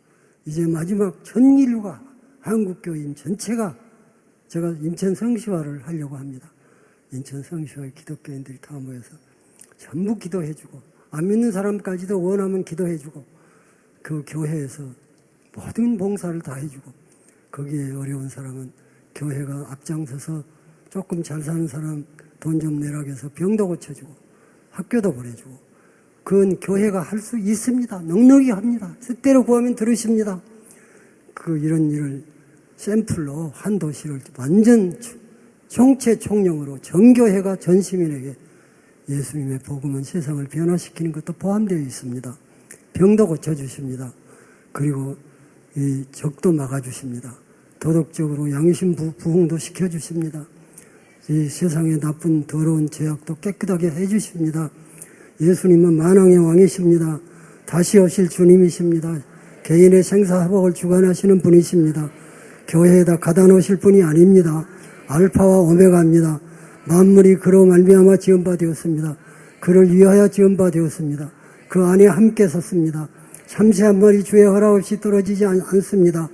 이제 마지막 전 인류가 한국교인 전체가 제가 인천 성시화를 하려고 합니다. 인천 성시화의 기독교인들이 다 모여서 전부 기도해주고 안 믿는 사람까지도 원하면 기도해주고 그 교회에서 모든 봉사를 다 해주고 거기에 어려운 사람은 교회가 앞장서서 조금 잘 사는 사람 돈 좀 내라고 해서 병도 고쳐주고 학교도 보내주고 그건 교회가 할 수 있습니다. 넉넉히 합니다. 뜻대로 구하면 들으십니다. 이런 일을 샘플로 한 도시를 완전 총체 총령으로 전교회가 전 시민에게 예수님의 복음은 세상을 변화시키는 것도 포함되어 있습니다. 병도 고쳐주십니다. 그리고 이 적도 막아주십니다. 도덕적으로 양심 부흥도 시켜주십니다. 이 세상의 나쁜 더러운 죄악도 깨끗하게 해주십니다. 예수님은 만왕의 왕이십니다. 다시 오실 주님이십니다. 개인의 생사화복을 주관하시는 분이십니다. 교회에다 가다 놓으실 분이 아닙니다. 알파와 오메가입니다. 만물이 그로 말미암아 지은 바 되었습니다. 그를 위하여 지은 바 되었습니다. 그 안에 함께 섰습니다. 참새 한 마리 주의 허락 없이 떨어지지 않습니다.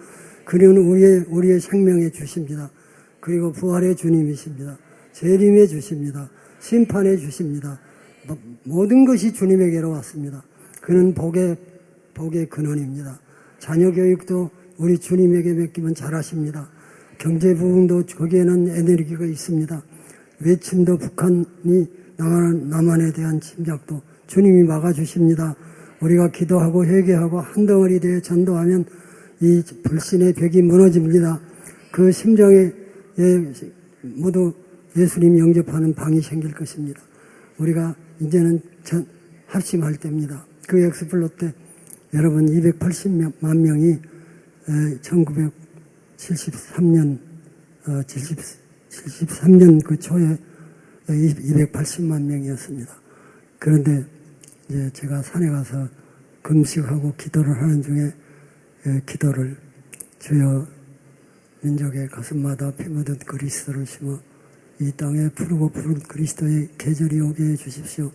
그는 우리의 생명의 주십니다. 그리고 부활의 주님이십니다. 재림의 주십니다. 심판의 주십니다. 모든 것이 주님에게로 왔습니다. 그는 복의 근원입니다. 자녀 교육도 우리 주님에게 맡기면 잘하십니다. 경제 부분도 거기에는 에너지가 있습니다. 외침도 북한이 남한에 대한 침략도 주님이 막아주십니다. 우리가 기도하고 회개하고 한 덩어리 되어 전도하면 이 불신의 벽이 무너집니다. 그 심정에 모두 예수님 영접하는 방이 생길 것입니다. 우리가 이제는 합심할 때입니다. 그 엑스플로 때 여러분 280만 명이 1973년 73년 그 초에 280만 명이었습니다. 그런데 이제 제가 산에 가서 금식하고 기도를 하는 중에 기도를 주여 민족의 가슴마다 피 묻은 그리스도를 심어 이 땅에 푸르고 푸른 그리스도의 계절이 오게 해 주십시오.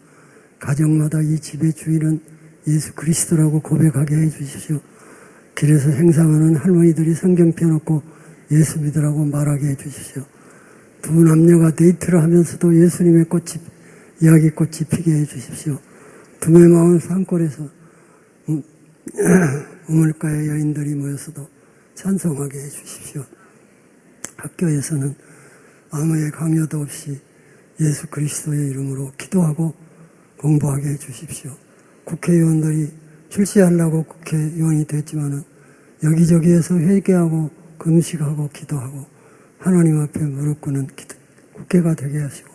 가정마다 이 집의 주인은 예수 그리스도라고 고백하게 해 주십시오. 길에서 행상하는 할머니들이 성경 펴놓고 예수 믿으라고 말하게 해 주십시오. 두 남녀가 데이트를 하면서도 예수님의 이야기꽃이 피게 해 주십시오. 두메 마을 산골에서 우물가의 여인들이 모여서도 찬송하게 해 주십시오. 학교에서는 아무의 강요도 없이 예수 그리스도의 이름으로 기도하고 공부하게 해 주십시오. 국회의원들이 출세하려고 국회의원이 됐지만은 여기저기에서 회개하고 금식하고 기도하고 하나님 앞에 무릎 꿇는 국회가 되게 하시고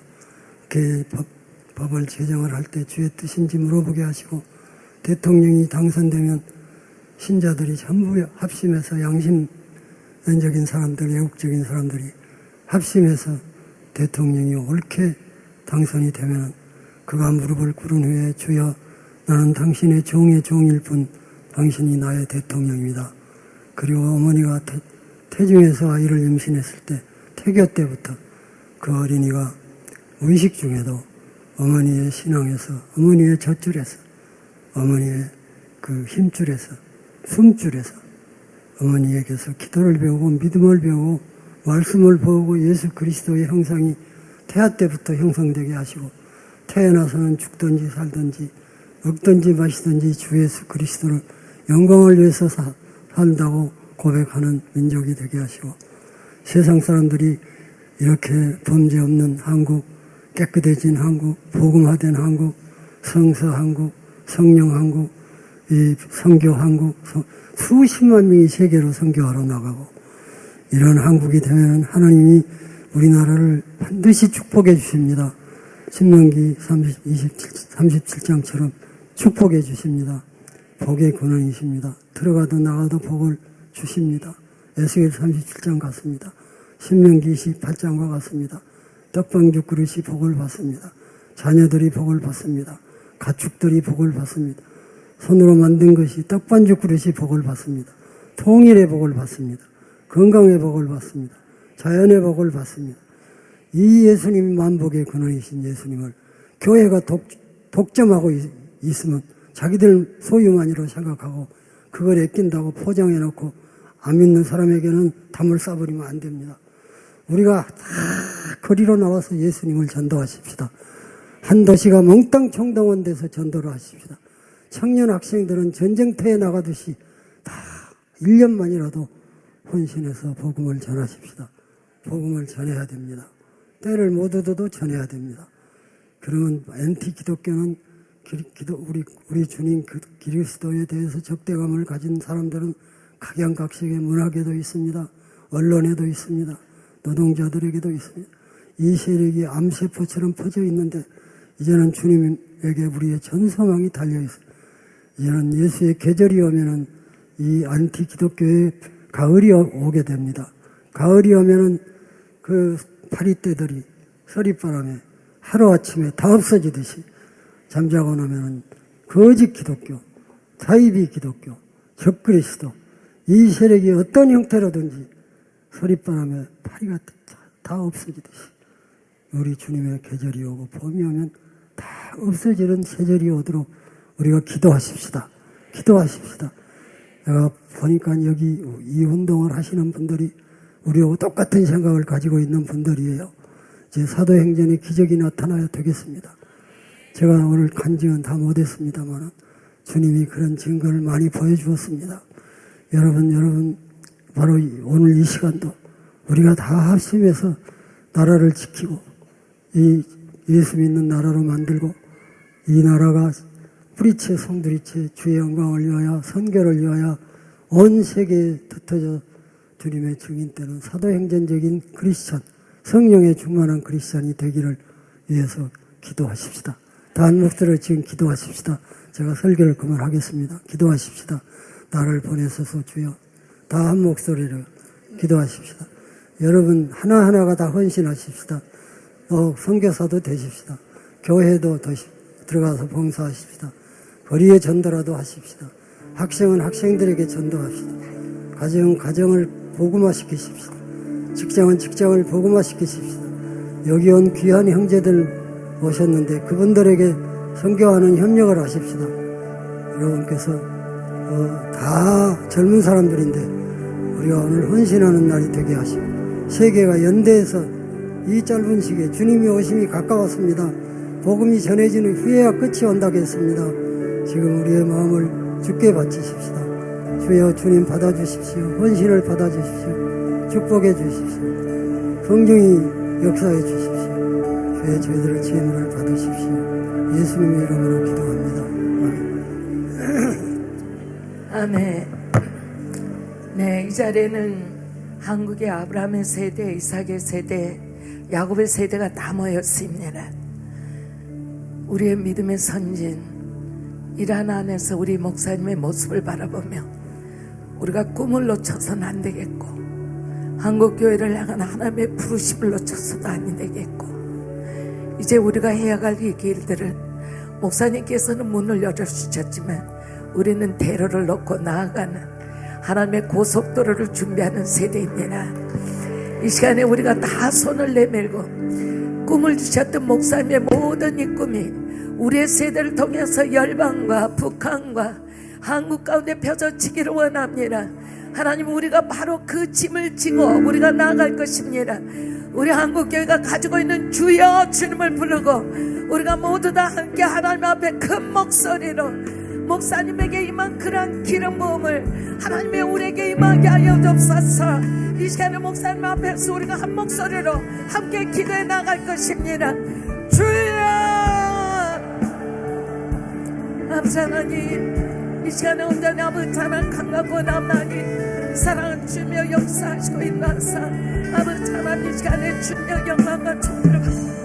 법을 제정을 할 때 주의 뜻인지 물어보게 하시고 대통령이 당선되면 신자들이 전부 합심해서 양심적인 사람들, 애국적인 사람들이 합심해서 대통령이 옳게 당선이 되면 그가 무릎을 꿇은 후에 주여 나는 당신의 종의 종일 뿐 당신이 나의 대통령입니다. 그리고 어머니가 태중에서 아이를 임신했을 때 태교 때부터 그 어린이가 의식 중에도 어머니의 신앙에서 어머니의 젖줄에서 어머니의 그 힘줄에서 숨줄에서 어머니에게서 기도를 배우고 믿음을 배우고 말씀을 배우고 예수 그리스도의 형상이 태아 때부터 형성되게 하시고 태어나서는 죽든지 살든지 먹든지 마시든지 주 예수 그리스도를 영광을 위해서 산다고 고백하는 민족이 되게 하시고 세상 사람들이 이렇게 범죄 없는 한국, 깨끗해진 한국, 복음화된 한국, 성서 한국, 성령 한국, 이 선교 한국, 수십만 명이 세계로 선교하러 나가고 이런 한국이 되면 하나님이 우리나라를 반드시 축복해 주십니다. 신명기 37장처럼 축복해 주십니다. 복의 근원이십니다. 들어가도 나가도 복을 주십니다. 에스겔 37장 같습니다. 신명기 28장과 같습니다. 떡방죽 그릇이 복을 받습니다. 자녀들이 복을 받습니다. 가축들이 복을 받습니다. 손으로 만든 것이 떡반죽 그릇이 복을 받습니다. 통일의 복을 받습니다. 건강의 복을 받습니다. 자연의 복을 받습니다. 이 예수님 만복의 근원이신 예수님을 교회가 독점하고 있으면 자기들 소유만이로 생각하고 그걸 아낀다고 포장해놓고 안 믿는 사람에게는 담을 싸버리면 안 됩니다. 우리가 다 거리로 나와서 예수님을 전도하십시다. 한 도시가 몽땅 총동원 돼서 전도를 하십시다. 청년 학생들은 전쟁터에 나가듯이 다 1년만이라도 헌신해서 복음을 전하십시다. 복음을 전해야 됩니다. 때를 못 얻어도 전해야 됩니다. 그러면 엔티 기독교는 우리 주님 그리스도에 대해서 적대감을 가진 사람들은 각양각색의 문학에도 있습니다. 언론에도 있습니다. 노동자들에게도 있습니다. 이 세력이 암세포처럼 퍼져 있는데 이제는 주님에게 우리의 전소망이 달려있어요. 이제는 예수의 계절이 오면은 이 안티 기독교의 가을이 오게 됩니다. 가을이 오면은 그 파리떼들이 서리바람에 하루아침에 다 없어지듯이 잠자고 나면은 거짓 기독교, 사이비 기독교, 적그리스도 이 세력이 어떤 형태로든지 서리바람에 파리가 다 없어지듯이 우리 주님의 계절이 오고 봄이 오면 다 없어지는 세절이 오도록 우리가 기도하십시다. 기도하십시다. 내가 보니까 여기 이 운동을 하시는 분들이 우리하고 똑같은 생각을 가지고 있는 분들이에요. 이제 사도행전의 기적이 나타나야 되겠습니다. 제가 오늘 간증은 다 못했습니다만 주님이 그런 증거를 많이 보여주었습니다. 여러분 바로 오늘 이 시간도 우리가 다 합심해서 나라를 지키고 이 예수 믿는 나라로 만들고 이 나라가 뿌리채 송두리채 주의 영광을 위하여 선교를 위하여 온 세계에 흩어져 주님의 증인 때는 사도행전적인 크리스찬, 성령에 충만한 크리스찬이 되기를 위해서 기도하십시다. 다 한 목소리로 지금 기도하십시다. 제가 설교를 그만하겠습니다. 기도하십시다. 나를 보내소서 주여. 다 한 목소리로 기도하십시다. 여러분 하나하나가 다 헌신하십시다. 선교사도 되십시다. 교회도 들어가서 봉사하십시다. 거리에 전도라도 하십시다. 학생은 학생들에게 전도합시다. 가정은 가정을 복음화시키십시다. 직장은 직장을 복음화시키십시다. 여기 온 귀한 형제들 오셨는데 그분들에게 선교하는 협력을 하십시다. 여러분께서 다 젊은 사람들인데 우리가 오늘 헌신하는 날이 되게 하시고 세계가 연대해서 이 짧은 시기에 주님이 오심이 가까웠습니다. 복음이 전해지는 후에야 끝이 온다고 했습니다. 지금 우리의 마음을 주께 바치십시다. 주여 주님 받아주십시오. 헌신을 받아주십시오. 축복해 주십시오. 성령이 역사해 주십시오. 주의 저희들의 지혜를 받으십시오. 예수님의 이름으로 기도합니다. 아멘. 네, 이 자리에는 한국의 아브라함의 세대, 이삭의 세대, 야곱의 세대가 다 모였습니다. 우리의 믿음의 선진 이란 안에서 우리 목사님의 모습을 바라보며 우리가 꿈을 놓쳐서는 안 되겠고 한국교회를 향한 하나님의 부르심을 놓쳐서도 안 되겠고 이제 우리가 해야 할 이 길들을 목사님께서는 문을 열어주셨지만 우리는 대로를 놓고 나아가는 하나님의 고속도로를 준비하는 세대입니다. 이 시간에 우리가 다 손을 내밀고 꿈을 주셨던 목사님의 모든 이 꿈이 우리의 세대를 통해서 열방과 북한과 한국 가운데 펴져지기를 원합니다. 하나님, 우리가 바로 그 짐을 지고 우리가 나아갈 것입니다. 우리 한국교회가 가지고 있는 주여 주님을 부르고 우리가 모두 다 함께 하나님 앞에 큰 목소리로 목사님에게 임한 그런 기름 부음을 하나님의 우리에게 임하게 하여 주옵소서. 이 시간에 목사님 앞에서 우리가 한 목소리로 함께 기도해 나갈 것입니다. 주여! 아버지 하나님, 이 시간에 온전히 아버지 하나님 강하고 남나니 사랑을 주며 역사하시고 있나사 아버지 하나님, 이 시간에 주며 영광과 존귀를 받습니다.